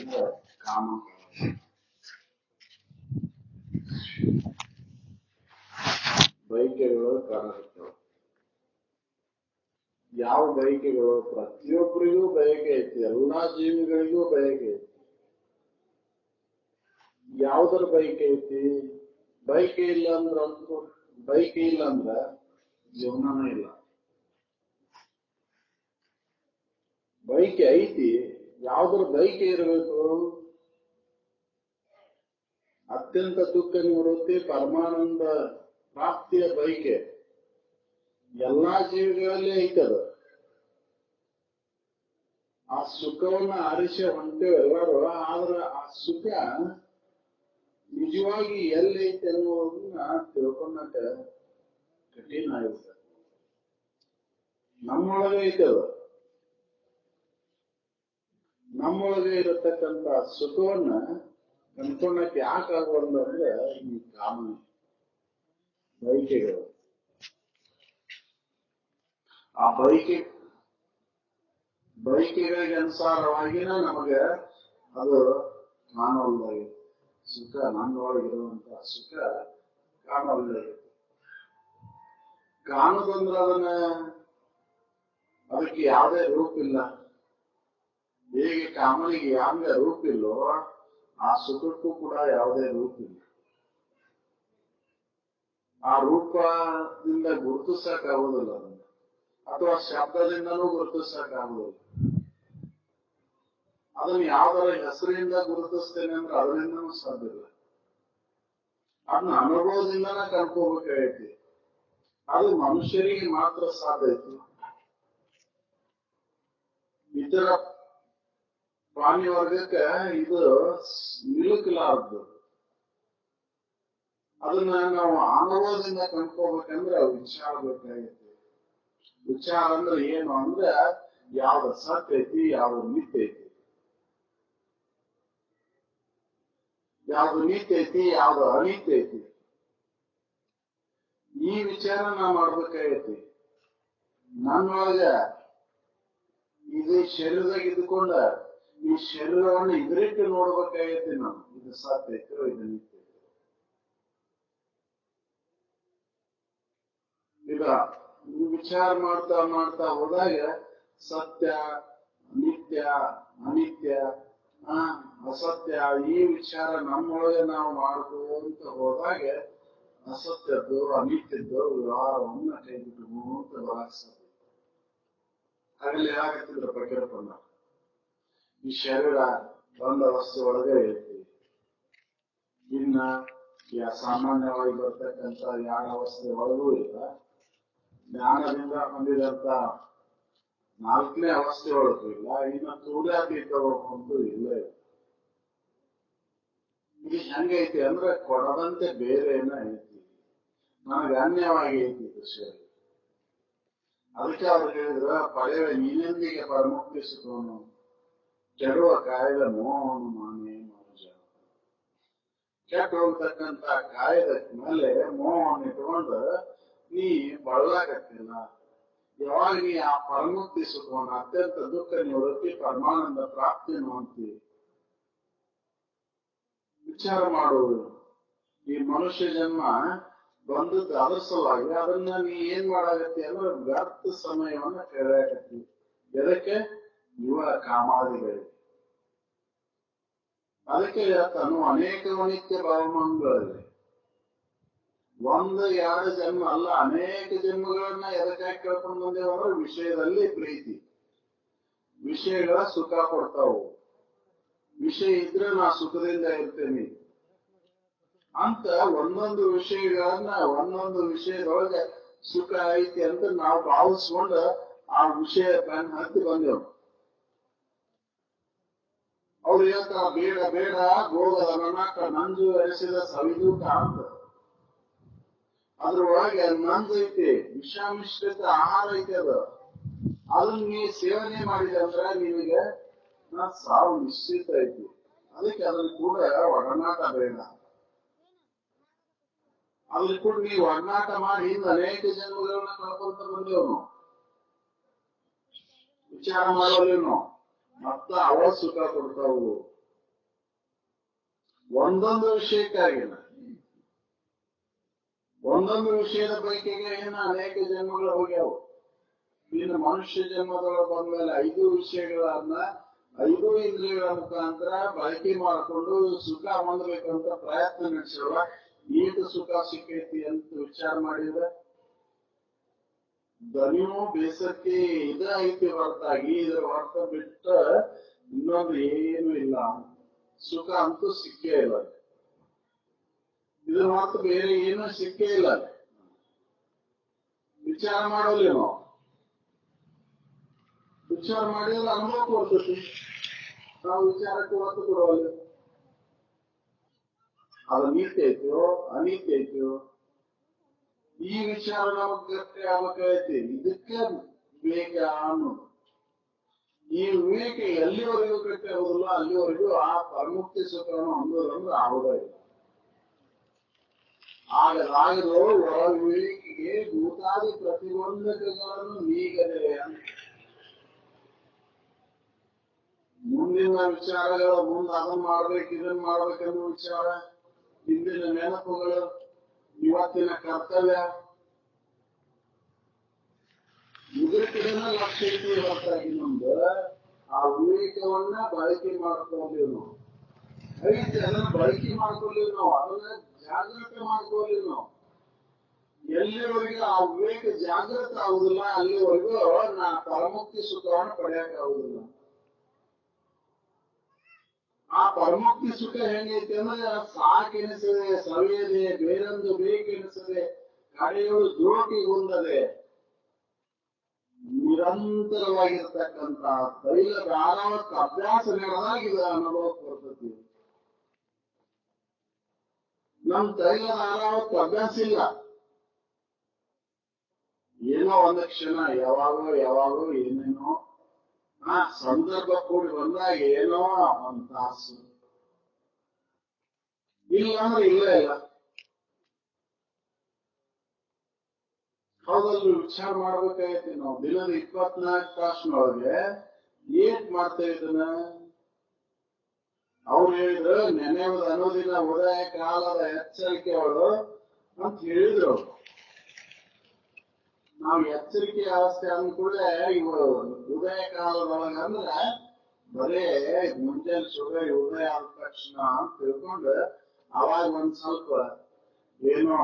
ಅಂದ್ರೆ ಕಾಮ. ಬಯಕೆಗಳು ಕಾಣಿಸ್ತವೆ. ಯಾವ ಬಯಕೆಗಳು? ಪ್ರತಿಯೊಬ್ಬರಿಗೂ ಬಯಕೆ ಐತಿ, ಎಲ್ಲಾ ಜೀವಿಗಳಿಗೂ ಬಯಕೆ ಐತಿ. ಯಾವ್ದರ ಬಯಕೆ ಐತಿ? ಬಯಕೆ ಇಲ್ಲ ಅಂದ್ರ ಬಯಕೆ ಇಲ್ಲ ಅಂದ್ರ ಜೀವನನೇ ಇಲ್ಲ. ಬಯಕೆ ಐತಿ, ಯಾವ್ದ್ರ ಬಯಕೆ ಇರಬೇಕು? ಅತ್ಯಂತ ದುಃಖ ನಿವೃತ್ತಿ, ಪರಮಾನಂದ ಪ್ರಾಪ್ತಿಯ ಬಯಕೆ ಎಲ್ಲಾ ಜೀವಿಗಳಲ್ಲಿ ಐತದ. ಆ ಸುಖವನ್ನ ಆರಿಸಿ ಹೊಂಟೇವೆ ಎಲ್ಲರೂ. ಆದ್ರೆ ಆ ಸುಖ ನಿಜವಾಗಿ ಎಲ್ಲೈತೆ ಅನ್ನೋದನ್ನ ತಿಳ್ಕೊಂಡಾಗ ಕಠಿಣ ಆಗುತ್ತೆ. ನಮ್ಮೊಳಗೆ ಐತದ. ನಮ್ಮೊಳಗೆ ಇರತಕ್ಕಂತ ಸುಖವನ್ನ ಕಂಡ್ಕೊಂಡಕ್ಕೆ ಯಾಕೆ ಆಗಬಾರ್ದು ಅಂದ್ರೆ ಈ ಕಾಮನೆ, ಬಯಕೆಗಳು. ಆ ಬಯಕೆಗಳಿಗೆ ಅನುಸಾರವಾಗಿನ ನಮಗೆ ಅದು ಕಾಣವಲ್ಲಾಗಿದೆ. ಸುಖ ನನ್ನೊಳಗಿರುವಂತಹ ಸುಖ ಕಾಣವಲ್ಲಾಗಿದೆ. ಕಾಣುದಂದ್ರೆ ಅದಕ್ಕೆ ಯಾವುದೇ ರೂಪಿಲ್ಲ. ಹೇಗೆ ಕಾಮನಿಗೆ ಯಾವುದೇ ರೂಪಿಲ್ಲೋ ಆ ಸುಖಕ್ಕೂ ಕೂಡ ಯಾವುದೇ ರೂಪಿಲ್ಲ. ಆ ರೂಪದಿಂದ ಗುರುತಿಸಕ್ಕಾಗುವುದಿಲ್ಲ ಅದನ್ನ, ಅಥವಾ ಶಬ್ದದಿಂದನೂ ಗುರುತಿಸಕ್ಕಾಗುವುದಿಲ್ಲ. ಅದನ್ನ ಯಾವ್ದಾರ ಹೆಸರಿಂದ ಗುರುತಿಸ್ತೇನೆ ಅಂದ್ರೆ ಅದರಿಂದನೂ ಸಾಧ್ಯ ಇಲ್ಲ. ಅದನ್ನ ಅನುಭವದಿಂದನ ಕಲ್ಕೋಬೇಕಾಗೈತಿ. ಅದು ಮನುಷ್ಯರಿಗೆ ಮಾತ್ರ ಸಾಧ್ಯ ಐತಿ. ಇತರ ಪ್ರಾಣಿ ವರ್ಗಕ್ಕೆ ಇದು ನಿಲುಕಲಾರದು. ಅದನ್ನ ನಾವು ಅನುಭವದಿಂದ ಕಂಡ್ಕೋಬೇಕಂದ್ರೆ ವಿಚಾರ ಬೇಕಾಗೈತಿ. ವಿಚಾರ ಅಂದ್ರೆ ಏನು ಅಂದ್ರೆ ಯಾವ್ದು ಸತ್ಯ ಐತಿ, ಯಾವ್ದು ಮಿಥ್ಯ ಐತಿ, ಯಾವ್ದು ನಿತ್ಯ ಐತಿ, ಯಾವ್ದು ಅನಿತ್ಯ ಐತಿ, ಈ ವಿಚಾರ ನಾ ಮಾಡ್ಬೇಕಾಗೈತಿ. ನನ್ನೊಳಗ ಇದು ಶರೀರದಾಗ ಇದ್ದುಕೊಂಡ ಈ ಶರೀರವನ್ನು ಇದರಿಟ್ಟು ನೋಡ್ಬೇಕಾಗೈತಿ. ನಾವು ಇದು ಸತ್ಯ ಐತೋ ಇದು ನಿತ್ಯ ಐತೋ. ಈಗ ವಿಚಾರ ಮಾಡ್ತಾ ಮಾಡ್ತಾ ಹೋದಾಗ ಸತ್ಯ, ನಿತ್ಯ, ಅನಿತ್ಯ, ಅಸತ್ಯ, ಈ ವಿಚಾರ ನಮ್ಮೊಳಗೆ ನಾವು ಮಾಡ್ಕೊಂತ ಹೋದಾಗ ಅಸತ್ಯದ್ದು ಅನಿತ್ಯದ್ದು ವ್ಯವಹಾರವನ್ನ ಕೈಬಿಟ್ಟು ಅಂತ ಬರಾಕ್ ಸಾಧ್ಯ. ಹಾಗೆಲ್ಲ ಯಾಕತ್ತಿದ್ರ ಪ್ರಕರಣ ಈ ಶರೀರ ಬಂದ ವಸ್ತು ಒಳಗೆ ಐತಿ. ಇನ್ನ ಸಾಮಾನ್ಯವಾಗಿ ಬರ್ತಕ್ಕಂಥ ಯಾವ ಅವಸ್ಥೆ ಒಳಗೂ ಇಲ್ಲ. ಜ್ಞಾನದಿಂದ ಹೊಂದಿದಂತ 4ನೇ ಅವಸ್ಥೆ ಒಳಗೂ ಇಲ್ಲ. ಇನ್ನು ತೂಲಾತೀತವಂತೂ ಇಲ್ಲ. ಇದು ಹೆಂಗೈತಿ ಅಂದ್ರೆ ಕೊಡದಂತೆ ಬೇರೆ ಏನೋ ಐತಿ, ನನಗೆ ಅನ್ಯವಾಗಿ ಐತಿ ಇದು ಶರೀರ. ಅದಕ್ಕೆ ಅವ್ರು ಹೇಳಿದ್ರ ಪಡೆಯುವ ನೀನೆಂದಿಗೆ ಪರಮುಕ್ತಿಸುತ್ತವನು, ಕೆಡುವ ಕಾಯದ ಮೋಹನು ಮಾನೇ ಮನುಜ. ಕೆಟ್ಟು ಹೋಗ್ತಕ್ಕಂತ ಕಾಯದ ಮೇಲೆ ಮೋಹವನ್ನು ಇಟ್ಕೊಂಡು ನೀ ಬಳಲಾಗತ್ತಿಲ್ಲ. ಯಾವಾಗ ನೀ ಆ ಪರಮುಕ್ತಿ ಸುಖವನ್ನು, ಅತ್ಯಂತ ದುಃಖ ನಿವೃತ್ತಿ, ಪರಮಾನಂದ ಪ್ರಾಪ್ತಿಯನ್ನು ಅಂತಿ ವಿಚಾರ ಮಾಡುವುದು. ಈ ಮನುಷ್ಯ ಜನ್ಮ ಬಂದದ್ದು ಅದರ ಸಲುವಾಗಿ. ಅದನ್ನ ನೀ ಏನ್ ಮಾಡಾಗತ್ತಿ ಅಂದ್ರೆ ವ್ಯರ್ಥ ಸಮಯವನ್ನ ಕಳೆಯಾಕತ್ತಿ. ಎದಕ್ಕೆ? ಯುವ ಕಾಮಾದಿಗಳಿಗೆ. ಅದಕ್ಕೆ ಹೇಳ್ತಾನು ಅನೇಕ ನಿತ್ಯ ಭಾವಮಾನಗಳಲ್ಲಿ 1-2 ಜನ್ಮ ಅಲ್ಲ, ಅನೇಕ ಜನ್ಮಗಳನ್ನ ಎದಕ್ಕಾಗಿ ಕೇಳ್ಕೊಂಡು ಬಂದೇವ ಅಂದ್ರೆ ವಿಷಯದಲ್ಲಿ ಪ್ರೀತಿ. ವಿಷಯಗಳ ಸುಖ ಕೊಡ್ತಾವು. ವಿಷಯ ಇದ್ರೆ ನಾ ಸುಖದಿಂದ ಇರ್ತೇನೆ ಅಂತ ಒಂದೊಂದು ವಿಷಯಗಳನ್ನ ಒಂದೊಂದು ವಿಷಯದೊಳಗೆ ಸುಖ ಐತಿ ಅಂತ ನಾವು ಭಾವಿಸ್ಕೊಂಡು ಆ ವಿಷಯ ಬೆನ್ನ ಹತ್ತಿ ಬಂದೆವು. ಅವ್ರು ಹೇಳ್ತಾರ ಬೇಡ ಬೇಡ ಗೋಗದ ನನಾಕ ನಂಜು ಎನಿಸಿದ ಸವಿದೂಟ ಅಂತ. ಅದ್ರೊಳಗೆ ನಂಜು ಐತಿ, ವಿಷಮಿಶ್ರಿತ ಆಹಾರ ಐತಿ. ಅದನ್ನ ನೀ ಸೇವನೆ ಮಾಡಿದೆ ಅಂದ್ರೆ ನಿನಗೆ ಸಾವು ನಿಶ್ಚಿತ ಐತಿ. ಅದಕ್ಕೆ ಅದನ್ನ ಕೂಡ ಒಡನಾಟ ಬೇಡ. ಅದ್ರ ಕೂಡ ನೀವು ಒಡನಾಟ ಮಾಡಿ ಇಂದ ಅನೇಕ ಜನ್ಮಗಳನ್ನ ಕಳ್ಕೊಂತ ಬಂದೇವನು. ವಿಚಾರ ಮಾಡೋಲೇನು ಮತ್ತ ಅವ ಸುಖ ಕೊಡ್ತಾವು. ಒಂದೊಂದು ವಿಷಯಕ್ಕಾಗಿಲ್ಲ, ಒಂದೊಂದು ವಿಷಯದ ಬೈಕಿಗೆ ಏನು ಅನೇಕ ಜನ್ಮಗಳು ಹೋಗ್ಯಾವು. ಇನ್ನು ಮನುಷ್ಯ ಜನ್ಮದೊಳಗೆ ಬಂದ್ಮೇಲೆ 5 ವಿಷಯಗಳನ್ನ 5 ಇಂದ್ರಿಯಗಳ ಮುಖಾಂತರ ಬಳಕೆ ಮಾಡಿಕೊಂಡು ಸುಖ ಹೊಂದಬೇಕಂತ ಪ್ರಯತ್ನ ನಡೆಸಿರುವ ಈತ ಸುಖ ಸಿಕ್ಕೈತಿ ಅಂತ ವಿಚಾರ ಮಾಡಿದ್ರೆ ದನಿಯೂ ಬೇಸಕ್ಕೆ ಇದ ಐತಿ ಹೊರತಾಗಿ ಇದರ ಹೊರತ ಬಿಟ್ಟ ಇನ್ನೊಂದು ಏನು ಇಲ್ಲ. ಸುಖ ಅಂತೂ ಸಿಕ್ಕೇ ಇಲ್ಲ, ಇದ್ರ ಹೊರತು ಬೇರೆ ಏನೂ ಸಿಕ್ಕೇ ಇಲ್ಲ. ವಿಚಾರ ಮಾಡೋಲ್ಲ ನಾವು, ವಿಚಾರ ಮಾಡಿದ್ರೆ ಅನುಭವಕ್ಕೆ ಬರ್ತೈತಿ, ನಾವು ವಿಚಾರಕ್ಕೆ ಒತ್ತು ಕೊಡುವಲ್ಲ. ಅದು ನೀತಿ ಐತೋ ಅನೀತಿ ಐತೋ ಈ ವಿಚಾರ ನಮಗ್ ಗಟ್ಟಿ ಆಗ್ಬೇಕಾಗೈತಿ. ಇದಕ್ಕೆ ವಿವೇಕ ಅನ್ನೋದು. ಈ ವಿವೇಕ ಎಲ್ಲಿವರೆಗೂ ಗಟ್ಟಿ ಆಗುದಿಲ್ಲ ಅಲ್ಲಿವರೆಗೂ ಆ ಪರಮುಕ್ತಿ ಸುಖವನ್ನು ಹೊಂದೋದಂದ್ರೆ ಆಗುದೇ ಇಲ್ಲ. ಆಗಲಾಗದು ಒಳ ವಿವೇಕಿಗೆ ಭೂತಾದಿ ಪ್ರತಿಬಂಧಕಗಳನ್ನು ನೀಗದೆ ಅಂತ. ಮುಂದಿನ ವಿಚಾರಗಳು, ಮುಂದೆ ಅದನ್ನ ಮಾಡ್ಬೇಕು ಇದನ್ನ ಮಾಡ್ಬೇಕನ್ನೋ ವಿಚಾರ, ಹಿಂದಿನ ನೆನಪುಗಳು, ಇವತ್ತಿನ ಕರ್ತವ್ಯ, ಇದ್ರ ಕಡೆನ ಲಕ್ಷ್ಯ ಐತಿ ಹೊರತಾಗಿ ನಮ್ದು ಆ ವಿವೇಕವನ್ನ ಬಳಕೆ ಮಾಡ್ಕೊಂಡಿವಿ ನಾವು. ಐತಿ ಅದನ್ನ ಬಳಕೆ ಮಾಡ್ಕೊಳ್ಳಿವಿ ನಾವು, ಅದನ್ನ ಜಾಗೃತಿ ಮಾಡ್ಕೊಳ್ಳಿವಿ ನಾವು. ಎಲ್ಲಿವರೆಗೂ ಆ ವಿವೇಕ ಜಾಗೃತ ಆಗುದಿಲ್ಲ ಅಲ್ಲಿವರೆಗೂ ನಾ ಪರಮುಕ್ತಿ ಸುಖವನ್ನು ಪಡೆಯಕ್ ಆಗುದಿಲ್ಲ. ಆ ಪರಮುಕ್ತಿ ಸುಖ ಹೆಂಗೈತಿ ಅಂದ್ರೆ ಸಾಕೆನಿಸದೆ ಸವಿಯದೆ ಬೇರೊಂದು ಬೇಕೆನಿಸದೆ ಕಡೆಗಳು ಜೋಟಿಗುಂದದೆ ನಿರಂತರವಾಗಿರ್ತಕ್ಕಂಥ ತೈಲ ಧಾರಾವಕ್ಕೆ ಅಭ್ಯಾಸ ನಡೆದಾಗ ಇದು ಅನುಭವಕ್ಕೆ ಬರ್ತೈತಿ. ನಮ್ ತೈಲ ಧಾರಾವಕ್ಕೆ ಅಭ್ಯಾಸ ಇಲ್ಲ. ಏನೋ ಒಂದು ಕ್ಷಣ ಯಾವಾಗೋ ಏನೇನೋ ಆ ಸಂದರ್ಭ ಕೂಡಿ ಬಂದಾಗ ಏನೋ ಒಂದ್ ತಾಸು, ಇಲ್ಲ ಅಂದ್ರೆ ಇಲ್ಲ ಇಲ್ಲ. ಹೌದಲ್ಲಿ ವಿಚಾರ ಮಾಡ್ಬೇಕಾಗೈತಿ ನಾವು. ದಿನದ 24 ತಾಸಿನೊಳಗೆ ಏಟ್ ಮಾಡ್ತೇವೆ ಇದನ್ನ. ಅವ್ರು ಹೇಳಿದ್ರು ನೆನೆಯುವುದು ಅನುದಿನ ಉದಯ ಕಾಲದ ಎಚ್ಚರಿಕೆಗಳು ಅಂತ ಹೇಳಿದ್ರು. ನಾವು ಎಚ್ಚರಿಕೆ ಅವಸ್ಥೆ ಅಂದ್ಕೂಡಲೇ ಇವು ಉದಯ ಕಾಲದೊಳಗ ಅಂದ್ರೆ ಬರೇ ಮುಂಜಾನೆ ಸುಬೆ ಉದಯ ಆದ ತಕ್ಷಣ ಅಂತ ತಿಳ್ಕೊಂಡು ಅವಾಗ ಒಂದ್ ಸ್ವಲ್ಪ ಏನೋ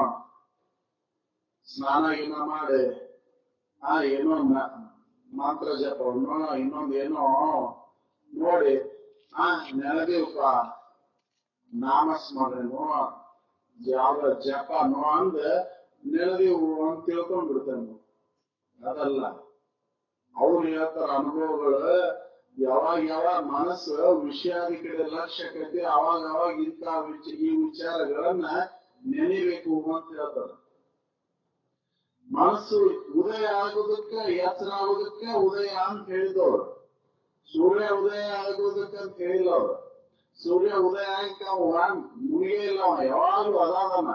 ಸ್ನಾನ ಗೀನ ಮಾಡಿ ಏನೋ ಮಂತ್ರ ಜಪವನ್ನು ಇನ್ನೊಂದೇನೋ ನೋಡಿ ನೆನದಿವಪ್ಪ ನಾಮಸ್ಮರಣೆನೋ ಯಾವ ಜಪನೋ ಅಂದ ನೆನದಿವು ಅಂತ ತಿಳ್ಕೊಂಡ್ಬಿಡ್ತೇನೆ. ಅದಲ್ಲ, ಅವ್ರು ಹೇಳ್ತಾರ ಅನುಭವಗಳು ಯಾವಾಗ ಮನಸ್ಸು ವಿಷಯಾದಿ ಕಡೆ ಲಕ್ಷ್ಯ ಕಟ್ಟಿ ಅವಾಗ ಇಂಥ ಈ ವಿಚಾರಗಳನ್ನ ನೆನಿಬೇಕು ಅಂತ ಹೇಳ್ತಾರ. ಮನಸ್ಸು ಉದಯ ಆಗೋದಕ್ಕೆ ಎಚ್ಚರ ಆಗೋದಕ್ಕೆ ಉದಯ ಅಂತ ಹೇಳಿದವರು. ಸೂರ್ಯ ಉದಯ ಆಗೋದಕ್ಕೆ ಅಂತ ಹೇಳಿಲ್ಲ ಅವರು. ಸೂರ್ಯ ಉದಯ ಆಗಿ ಮುನಿಗೆ ಇಲ್ಲ, ಯಾವಾಗ್ಲೂ ಅದಾದನ.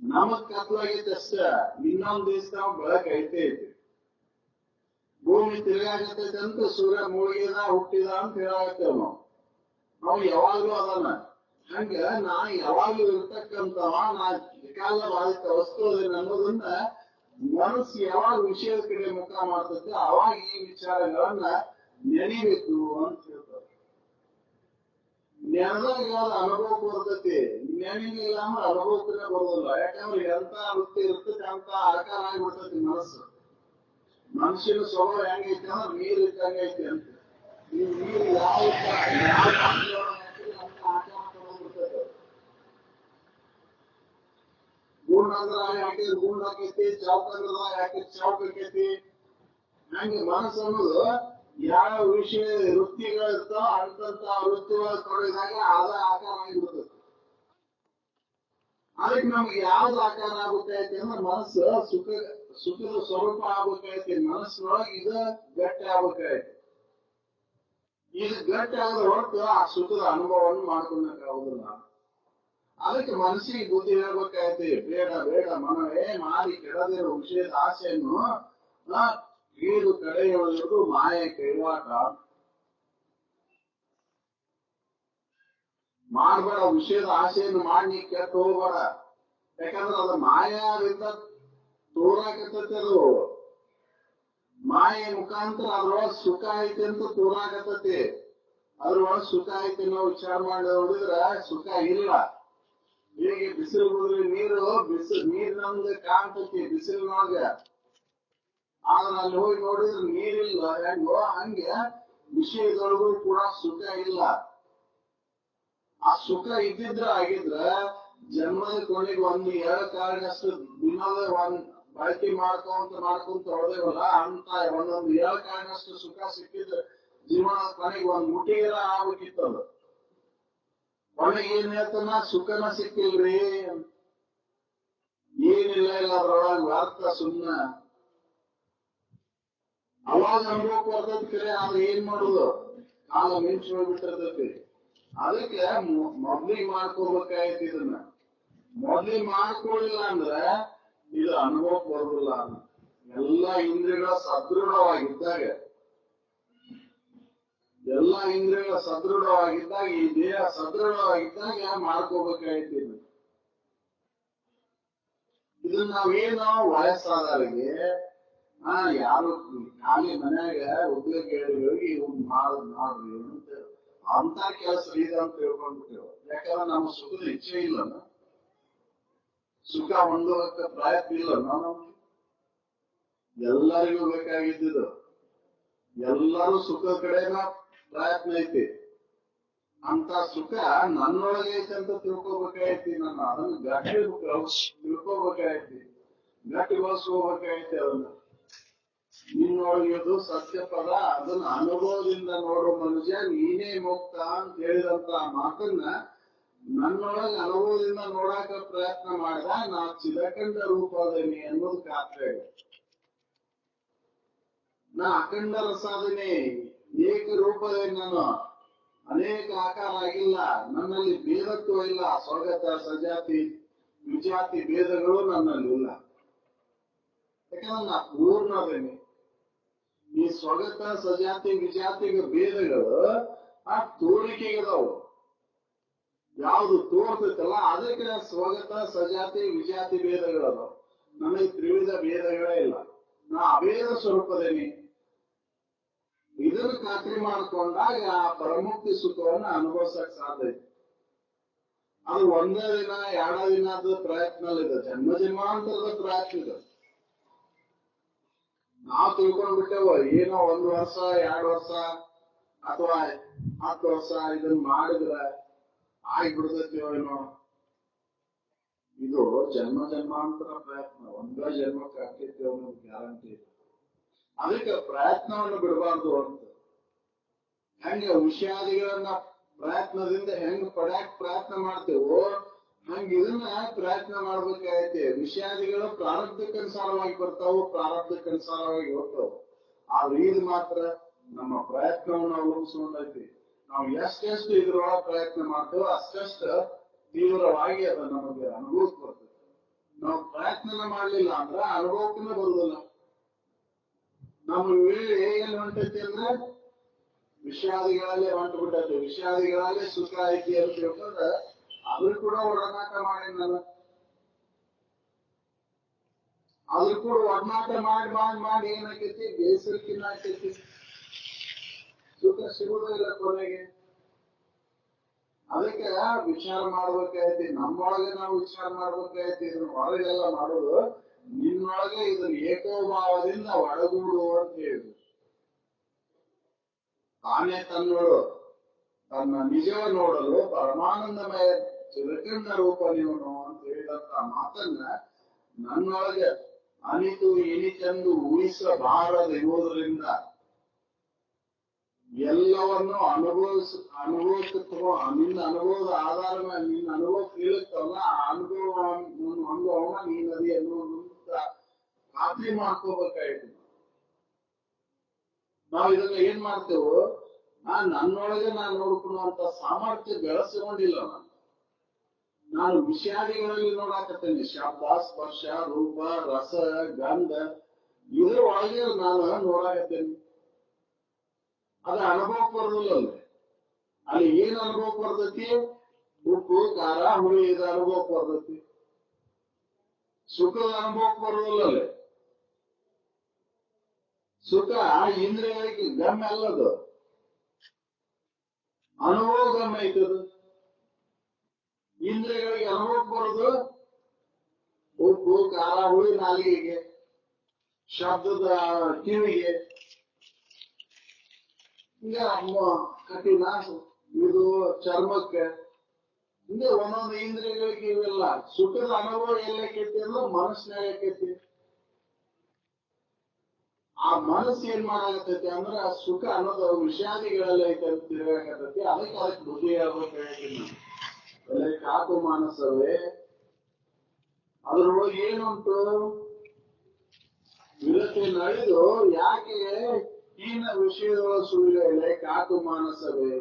ನಮಗ್ ಕತ್ಲಾಗೈತೆ ಅಷ್ಟೇ, ಇನ್ನೊಂದ್ ದಿವಸ ನಾವು ಬೆಳಕ್ ಐತೆ ಐತಿ. ಭೂಮಿ ತಿರುಗಾಗತೈತೆ ಅಂತ ಸೂರ್ಯ ಮುಳುಗಿದ ಹುಟ್ಟಿದ ಅಂತ ಹೇಳಾಗತ್ತೇವ್ ನಾವು ಯಾವಾಗ್ಲೂ ಅದಾನ. ಹಂಗ ನಾ ಯಾವಾಗ್ಲೂ ಇರ್ತಕ್ಕಂಥವ, ನಾ ಕಾಲ ಬಾಧಿತ ವಸ್ತು ಅದೇನ ಅನ್ನೋದನ್ನ ಮನಸ್ಸು ಯಾವಾಗ ವಿಷಯದ ಕಡೆ ಮುಖ ಮಾಡ್ತೈತೆ ಅವಾಗ ಈ ವಿಚಾರಗಳನ್ನ ನೆನಿಬೇಕು ಅಂತ ಹೇಳ್ತಾರೆ. ನೆನದಾಗ ಅನುಭವಕ್ಕೆ ಬರ್ತೈತಿ, ನೆನಿಲಿಲ್ಲ ಅಂದ್ರೆ ಅನುಭವಕ್ಕೆ ಬರೋದಿಲ್ಲ. ಯಾಕಂದ್ರೆ ಎಂತ ವೃತ್ತಿ ಇರ್ತೈತಿ ಅಂತ ಆಕಾರ ಆಗಿಬಿಡ್ತೈತಿ ಮನಸ್ಸು. ಮನುಷ್ಯನ ಸ್ವಭಾವ ಹೆಂಗೈತಿ ಅಂದ್ರೆ ನೀರ್ ಇದ್ದಂಗೈತಿ ಅಂತ. ಈ ನೀರು ಯಾವ ಗೂಂಡಂದ್ರಾಗ ಹಾಕಿದ್ರೆ ಗೂಂಡ್ ಹಾಕೈತಿ, ಚೌಕಂದ್ರದಾಗ ಹಾಕಿದ್ರೆ ಚೌಕ್ ಹಾಕೈತಿ. ಹಂಗೆ ಮನಸ್ಸು ಅನ್ನೋದು ಯಾವ ವಿಷಯ ವೃತ್ತಿಗಳಿರ್ತಾವ ಅಂತಂತ ವೃತ್ತಿಗಳ ತೊಡಗಿದಾಗ ಅದ ಆಕಾರ ಆಗಿಬಿಡ್ತದೆ. ಅದಕ್ಕೆ ನಮ್ಗೆ ಯಾವ್ದು ಆಕಾರ ಆಗ್ಬೇಕಾಯ್ತಿ ಅಂದ್ರೆ ಮನಸ್ಸು ಸುಖದ ಸ್ವರೂಪ ಆಗ್ಬೇಕಾಯ್ತಿ. ಮನಸ್ಸಿನೊಳಗೆ ಇದು ಗಟ್ಟಿ ಆಗ್ಬೇಕಾಯ್ತಿ. ಇದು ಗಟ್ಟಿ ಆದ್ರೆ ಹೊರತು ಆ ಸುಖದ ಅನುಭವವನ್ನು ಮಾಡ್ಕೊಳಕ್ಕಾಗುದಿಲ್ಲ. ಅದಕ್ಕೆ ಮನಸ್ಸಿಗೆ ಬುದ್ಧಿ ಹೇಳ್ಬೇಕಾಯ್ತಿ, ಬೇಡ ಮನವೇ ಮಾರಿ ಕೆಡದಿರೋ ವಿಷಯದ ಆಸೆಯನ್ನು ಈಡು ಕಡೆಯೊಳಗಿರುವುದು ಮಾಯೆ ಕೈವಾಟ. ಮಾಡ್ಬೇಡ. ವಿಷಯದ ಆಸೆಯನ್ನು ಮಾಡಿ ಕೆಟ್ಟ ಹೋಗ್ಬೇಡ. ಯಾಕಂದ್ರೆ ಅದು ಮಾಯಾದಿಂದ ತೋರಾಕತ್ತೈತಿ. ಅದು ಮಾಯೆ ಮುಖಾಂತರ ಅದ್ರೊಳಗೆ ಸುಖ ಐತಿ ಅಂತ ತೋರಾಕತ್ತೈತಿ. ಅದ್ರೊಳಗೆ ಸುಖ ಐತಿ ನಾವು ವಿಚಾರ ಮಾಡಿ ನೋಡಿದ್ರ ಸುಖ ಇಲ್ಲ. ಹೀಗೆ ಬಿಸಿಲು ಬಿಡಿದ್ರೆ ನೀರ್ ನಮ್ಗೆ ಕಾಣ್ತೈತಿ ಬಿಸಿಲಿನೊಳಗ. ಆದ್ರೆ ಅಲ್ಲಿ ಹೋಗಿ ನೋಡಿದ್ರೆ ನೀರಿಲ್ಲ. ಹೆಂಗೋ ಹಂಗೆ ವಿಷಯದೊಳಗೂ ಕೂಡ ಸುಖ ಇಲ್ಲ. ಆ ಸುಖ ಇದ್ದಿದ್ರ ಆಗಿದ್ರ ಜನ್ಮದ ಕೊನೆಗೆ ಒಂದು ಕಾರಣಷ್ಟು ದಿನದ ಬಳಕೆ ಮಾಡ್ಕೊಂತ ಹೊಡೆದೇವಲ್ಲ ಅಂತ ಒಂದೊಂದು ಕಾರಣಷ್ಟು ಸುಖ ಸಿಕ್ಕಿದ್ರೆ ಜೀವನದ ಕೊನೆಗೆ ಒಂದ್ ಮುಟ್ಟಿಗೆಲ್ಲ ಆಗ್ಬೇಕಿತ್ತದ. ಕೊನೆಗೆ ಏನ್ ಹೇಳ್ತಾನ, ಸುಖನ ಸಿಕ್ಕಿಲ್ರಿ, ಏನಿಲ್ಲ ಇಲ್ಲ ಅದ್ರೊಳಗೆ ವ್ಯರ್ಥ ಸುಮ್ನ. ಅವಾಗ ಅನುಭವಕ್ಕೆ ಬರ್ತದ ಕರೆ. ಆದ್ರೆ ಏನ್ ಮಾಡುದು, ಕಾಲ ಮಿಂಚು ಹೋಗ್ಬಿಟ್ಟಿರ್ತೈತಿ. ಅದಕ್ಕೆ ಮೊದ್ಲಿಗೆ ಮಾಡ್ಕೋಬೇಕಾಯ್ತು. ಇದನ್ನ ಮೊದ್ಲಿಗೆ ಮಾಡ್ಕೊಳ್ಳಿಲ್ಲ ಅಂದ್ರೆ ಇದು ಅನುಭವಕ್ಕೆ ಬರುದಿಲ್ಲ. ಎಲ್ಲ ಇಂದ್ರಿಯಗಳ ಸದೃಢವಾಗಿದ್ದಾಗ ಈ ದೇಹ ಸದೃಢವಾಗಿದ್ದಾಗ ಮಾಡ್ಕೋಬೇಕಾಯ್ತು. ಇದನ್ನ ನಾವೇನೋ ವಯಸ್ಸಾದವರಿಗೆ ಯಾರು ಖಾಲಿ ಮನ್ಯಾಗ ಉದ್ಯೋಗ ಹೋಗಿ ಇವ್ನು ಮಾಡ್ರಿ ಅಂತ ಕೆಲಸ ಇದೆ ಅಂತ ತಿಳ್ಕೊಂಡ್ಬಿಟ್ಟೇವ. ಯಾಕಂದ್ರೆ ನಮ್ಮ ಸುಖದ ಇಚ್ಛೆ ಇಲ್ಲ, ಸುಖ ಹೊಂದೋದಕ್ಕೆ ಪ್ರಯತ್ನ ಇಲ್ಲ. ಎಲ್ಲರಿಗೂ ಬೇಕಾಗಿದ್ದು ಎಲ್ಲರೂ ಸುಖ ಕಡೆನ ಪ್ರಯತ್ನ ಐತಿ. ಅಂತ ಸುಖ ನನ್ನೊಳಗೆ ಐತಿ ಅಂತ ತಿಳ್ಕೊಬೇಕಾಯ್ತಿ. ನಾನು ಅದನ್ನ ತಿಳ್ಕೊಬೇಕಾಯ್ತಿ, ಗಟ್ಟಿಗೊಳಿಸ್ಕೋಬೇಕಾಯ್ತಿ. ಅದನ್ನ ನಿನ್ನೊಳಗಿದು ಸತ್ಯ ಪದ, ಅದನ್ನ ಅನುಭವದಿಂದ ನೋಡೋ ಮನುಷ್ಯ ನೀನೇ ಮುಕ್ತ ಅಂತ ಹೇಳಿದಂತ ಮಾತನ್ನ ನನ್ನೊಳಗೆ ಅನುಭವದಿಂದ ನೋಡಾಕ ಪ್ರಯತ್ನ ಮಾಡಿದ ನಾ ಚಿದಖಂಡ ರೂಪ ಅದೇನಿ ಅನ್ನೋದು ಖಾತ್ರಿ. ನಾ ಅಖಂಡ ರಸಾದನೆ, ಏಕ ರೂಪದೇನಿ. ನಾನು ಅನೇಕ ಆಕಾರ ಆಗಿಲ್ಲ. ನನ್ನಲ್ಲಿ ಭೇದತ್ವ ಇಲ್ಲ. ಸ್ವಗತ ಸಜಾತಿ ವಿಜಾತಿ ಭೇದಗಳು ನನ್ನಲ್ಲಿ ಇಲ್ಲ. ಯಾಕಂದ್ರೆ ನಾ ಪೂರ್ಣ ಅದೇನಿ. ಈ ಸ್ವಗತ ಸಜಾತಿ ವಿಜಾತಿಗ ಭೇದಗಳು ಆ ತೋರಿಕೆಗದವು. ಯಾವುದು ತೋರ್ತೈತಲ್ಲ ಅದಕ್ಕೆ ಸ್ವಗತ ಸಜಾತಿ ವಿಜಾತಿ ಭೇದಗಳದಾವ. ನನಗೆ ತ್ರಿವಿಧ ಭೇದಗಳೇ ಇಲ್ಲ. ನಾ ಅಭೇದ ಸ್ವರೂಪದೇನಿ. ಇದನ್ನು ಖಾತ್ರಿ ಮಾಡ್ಕೊಂಡಾಗ ಆ ಪರಮುಕ್ತಿ ಸುಖವನ್ನು ಅನುಭವಿಸಕ್ ಸಾಧ್ಯ ಐತಿ. ಅದು ಒಂದೇ ದಿನ 2 ದಿನದ ಪ್ರಯತ್ನ ಇದೆ, ಜನ್ಮ ಜನ್ಮಾಂತರದ ಪ್ರಯತ್ನ ಇದೆ. ನಾವು ತಿಳ್ಕೊಂಡ್ಬಿಟ್ಟೇವ ಏನೋ 1 ವರ್ಷ 2 ವರ್ಷ ಅಥವಾ 10 ವರ್ಷ ಇದನ್ನ ಮಾಡಿದ್ರೆ ಆಗ್ಬಿಡ್ತೈತಿವೋ. ಇದು ಜನ್ಮ ಜನ್ಮಾಂತರ ಪ್ರಯತ್ನ. ಒಂದೇ ಜನ್ಮಕ್ಕೆ ಆಗ್ತೈತಿ ಅನ್ನೋದು ಗ್ಯಾರಂಟಿ ಇದೆ. ಅದಕ್ಕೆ ಪ್ರಯತ್ನವನ್ನು ಬಿಡಬಾರ್ದು ಅಂತ. ಹೆಂಗ ವಿಷಯಾದಿಗಳನ್ನ ಪ್ರಯತ್ನದಿಂದ ಹೆಂಗ್ ಪಡ್ಯಾಕ್ ಪ್ರಯತ್ನ ಮಾಡ್ತೇವೋ ಹಂಗ ಇದನ್ನ ಪ್ರಯತ್ನ ಮಾಡ್ಬೇಕಾಗೈತಿ. ವಿಷಯಾದಿಗಳು ಪ್ರಾರಬ್ಧಕ್ಕನುಸಾರವಾಗಿ ಬರ್ತಾವು, ಪ್ರಾರಬ್ಧಕ್ಕನುಸಾರವಾಗಿ ಹೋಗ್ತಾವ. ಆದ್ರೆ ಇದು ಮಾತ್ರ ನಮ್ಮ ಪ್ರಯತ್ನವನ್ನು ಅವಲಂಬಿಸ್ಕೊಂಡೈತಿ. ನಾವು ಎಷ್ಟೆಷ್ಟು ಇದ್ರೊಳಗೆ ಪ್ರಯತ್ನ ಮಾಡ್ತೇವೋ ಅಷ್ಟೆಷ್ಟು ತೀವ್ರವಾಗಿ ಅದು ನಮಗೆ ಅನುಭವಕ್ಕೆ ಬರ್ತದೆ. ನಾವು ಪ್ರಯತ್ನ ಮಾಡ್ಲಿಲ್ಲ ಅಂದ್ರೆ ಅನುಭವಕ್ಕೂ ಬರುದಿಲ್ಲ. ನಮ್ಮ ವೇಳೆ ಎಲ್ಲಿ ಹೊಂಟೈತಿ ಅಂದ್ರೆ ವಿಷಯಾದಿಗಳಲ್ಲೇ ಹೊಂಟು ಬಿಟ್ಟೈತಿ. ವಿಷಯಾದಿಗಳಲ್ಲೇ ಸುಖ ಐತಿ ಅಂತ ತಿಳ್ಕೊಂಡ್ರೆ ಅದ್ರ ಕೂಡ ಒಡನಾಟ ಮಾಡಿ ನಾನು ಅದ್ರ ಕೂಡ ಒಡನಾಟ ಮಾಡಿ ಮಾಡಿ ಮಾಡಿ ಏನಾಕೈತಿ, ಬೇಸರಕ್ಕಿನ್ನ ಆಕೈತಿ. ಸುಖ ಸಿಗುವುದಿಲ್ಲ ಕೊನೆಗೆ. ಅದಕ್ಕೆ ವಿಚಾರ ಮಾಡ್ಬೇಕಾಯ್ತಿ. ನಮ್ಮೊಳಗೆ ನಾವು ವಿಚಾರ ಮಾಡ್ಬೇಕಾಯ್ತಿ. ಇದನ್ನ ಹೊರಗೆಲ್ಲ ಮಾಡೋದು ನಿನ್ನೊಳಗೆ ಇದನ್ನ ಏಕೋಭಾವದಿಂದ ಒಳಗೂಡು ಅಂತ ಹೇಳಿದ್ರು. ತಾನೇ ತನ್ನೋಡು ತನ್ನ ನಿಜವ ನೋಡಲು ಪರಮಾನಂದಮಯ ಚಿರಕಂಡ ರೂಪ ನೀವನು ಅಂತ ಹೇಳಿದಂತ ಮಾತನ್ನ ನನ್ನೊಳಗೆ ಅನಿತು ಇನಿತೆಂದು ಊಹಿಸಬಾರದಿರುವುದರಿಂದ ಎಲ್ಲವನ್ನು ನಿನ್ನ ಅನುಭವದ ಆಧಾರ ಮೇಲೆ ನಿನ್ನ ಅನುಭವ ಕೇಳುತ್ತಲ್ಲ ಆ ಅನುಭವವನ್ನ ನೀನದಿ ಅನ್ನೋದು ಖಾತ್ರಿ ಮಾಡ್ಕೋಬೇಕಾಯ್ತು. ನಾವು ಇದನ್ನ ಏನ್ ಮಾಡ್ತೇವೋ ನನ್ನೊಳಗೆ ನಾನು ನೋಡ್ಕೊಳ್ಳುವಂತ ಸಾಮರ್ಥ್ಯ ಬೆಳೆಸಿಕೊಂಡಿಲ್ಲ. ನಾನು ವಿಷಯಾದಿಗಳಲ್ಲಿ ನೋಡಾಕತ್ತೇನೆ. ಶಬ್ದ ಸ್ಪರ್ಶ ರೂಪ ರಸ ಗಂಧ ಇದ್ರ ಒಳಗೆ ನಾನು ನೋಡಾಕತ್ತೇನೆ. ಅದ ಅನುಭವಕ್ಕೆ ಬರೋದಿಲ್ಲ. ಅಲ್ಲಿ ಏನ್ ಅನುಭವಕ್ಕೆ ಬರ್ತೈತಿ, ಉಪ್ಪು ಖಾರ ಹುಳಿ ಇದು ಅನುಭವಕ್ಕೆ ಬರ್ತೈತಿ. ಸುಖದ ಅನುಭವಕ್ಕೆ ಬರೋದಿಲ್ಲಲ್ಲಿ. ಸುಖ ಇಂದ್ರಿಯಗಳಿಗೆ ಗಮ್ಯ ಅಲ್ಲದು, ಅನುಭವ ಗಮ್ಯ ಐತದು. ಇಂದ್ರಿಯಗಳಿಗೆ ಅನುಭವಕ್ಕೆ ಬರೋದು ಉಪ್ಪು ಖಾರ ಹುಳಿ ನಾಲಿಗೆಗೆ, ಶಬ್ದದ ಕಿವಿಗೆ, ಹಿಂಗ ಕಠಿಣ ಇದು ಚರ್ಮಕ್ಕೆ, ಹಿಂಗೆ ಒಂದೊಂದು ಇಂದ್ರಿಯಗಳಿಗೆ ಇವೆಲ್ಲ. ಸುಖದ ಅನುಭವ ಎಲ್ಲಕ್ಕೈತಿ ಅಂದ್ರೆ ಮನಸ್ಸಿನಾಗ ಆಕೈತಿ. ಆ ಮನಸ್ಸು ಏನ್ ಮಾಡಾಕತೈತಿ ಅಂದ್ರ ಆ ಸುಖ ಅನ್ನೋದು ವಿಷಾದಿಗಳಲ್ಲಿ ಐತೆ ಅಂತ ತಿರುಗಾಕತೈತಿ. ಅದಕ್ಕೆ ಬುದ್ಧಿ ಹೇಳ್ಬೇಕು. ಕಾಕು ಮಾನಸವೇ, ಅದ್ರೊಳಗೆ ಏನುಂಟು ವಿರತಿ ನಡೆದು ಯಾಕೆ ಹೀನ ವಿಷಯದೊಳ ಸುಳಿಲೆ ಕಾಕು ಮಾನಸವೇ,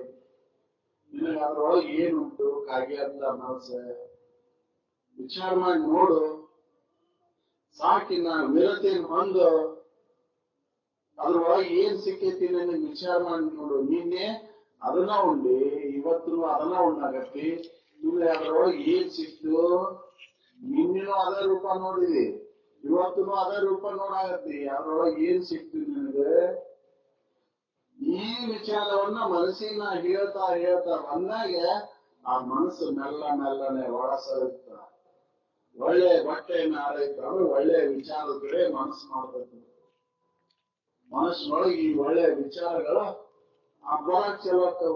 ನಿನಗೆ ಅದ್ರೊಳಗೆ ಏನುಂಟು ಕಾಗೆ ಅಂತ ಮನಸ್ಸ ವಿಚಾರ ಮಾಡಿ ನೋಡು. ಸಾಕಿನ ವಿರತಿನ ಹೊಂದು ಅದ್ರೊಳಗೆ ಏನ್ ಸಿಕ್ಕೈತಿ ನನಗೆ ವಿಚಾರ ಮಾಡಿ ನೋಡು. ನಿನ್ನೆ ಅದನ್ನ ಉಂಡಿ, ಇವತ್ತು ಅದನ್ನ ಉಣ್ಣಾಗತ್ತಿ. ನಿನ್ನೆ ಅದ್ರೊಳಗೆ ಏನ್ ಸಿಕ್ತು, ನಿನ್ನೆನೂ ಅದೇ ರೂಪ ನೋಡಿದಿ, ಇವತ್ತು ಅದೇ ರೂಪ ನೋಡಾಗತ್ತಿ. ಅದ್ರೊಳಗೆ ಏನ್ ಸಿಕ್ತು ನಿನಗೆ? ಈ ವಿಚಾರವನ್ನ ಮನಸ್ಸಿನ ಹೇಳ್ತಾ ಹೇಳ್ತಾ ಬಂದಾಗ ಆ ಮನಸ್ಸು ಮೆಲ್ಲನೆ ಒಳ ಸರಿತ ಒಳ್ಳೆ ಬಟ್ಟೆಯನ್ನ ಆರೈತಾಳು. ಒಳ್ಳೆ ವಿಚಾರದ ಕಡೆ ಮನಸ್ಸು ಮಾಡ್ಬೇಕು. ಮನಸ್ಸಿನೊಳಗೆ ಈ ಒಳ್ಳೆ ವಿಚಾರಗಳು ಬರಕ್ ಚಲೋ.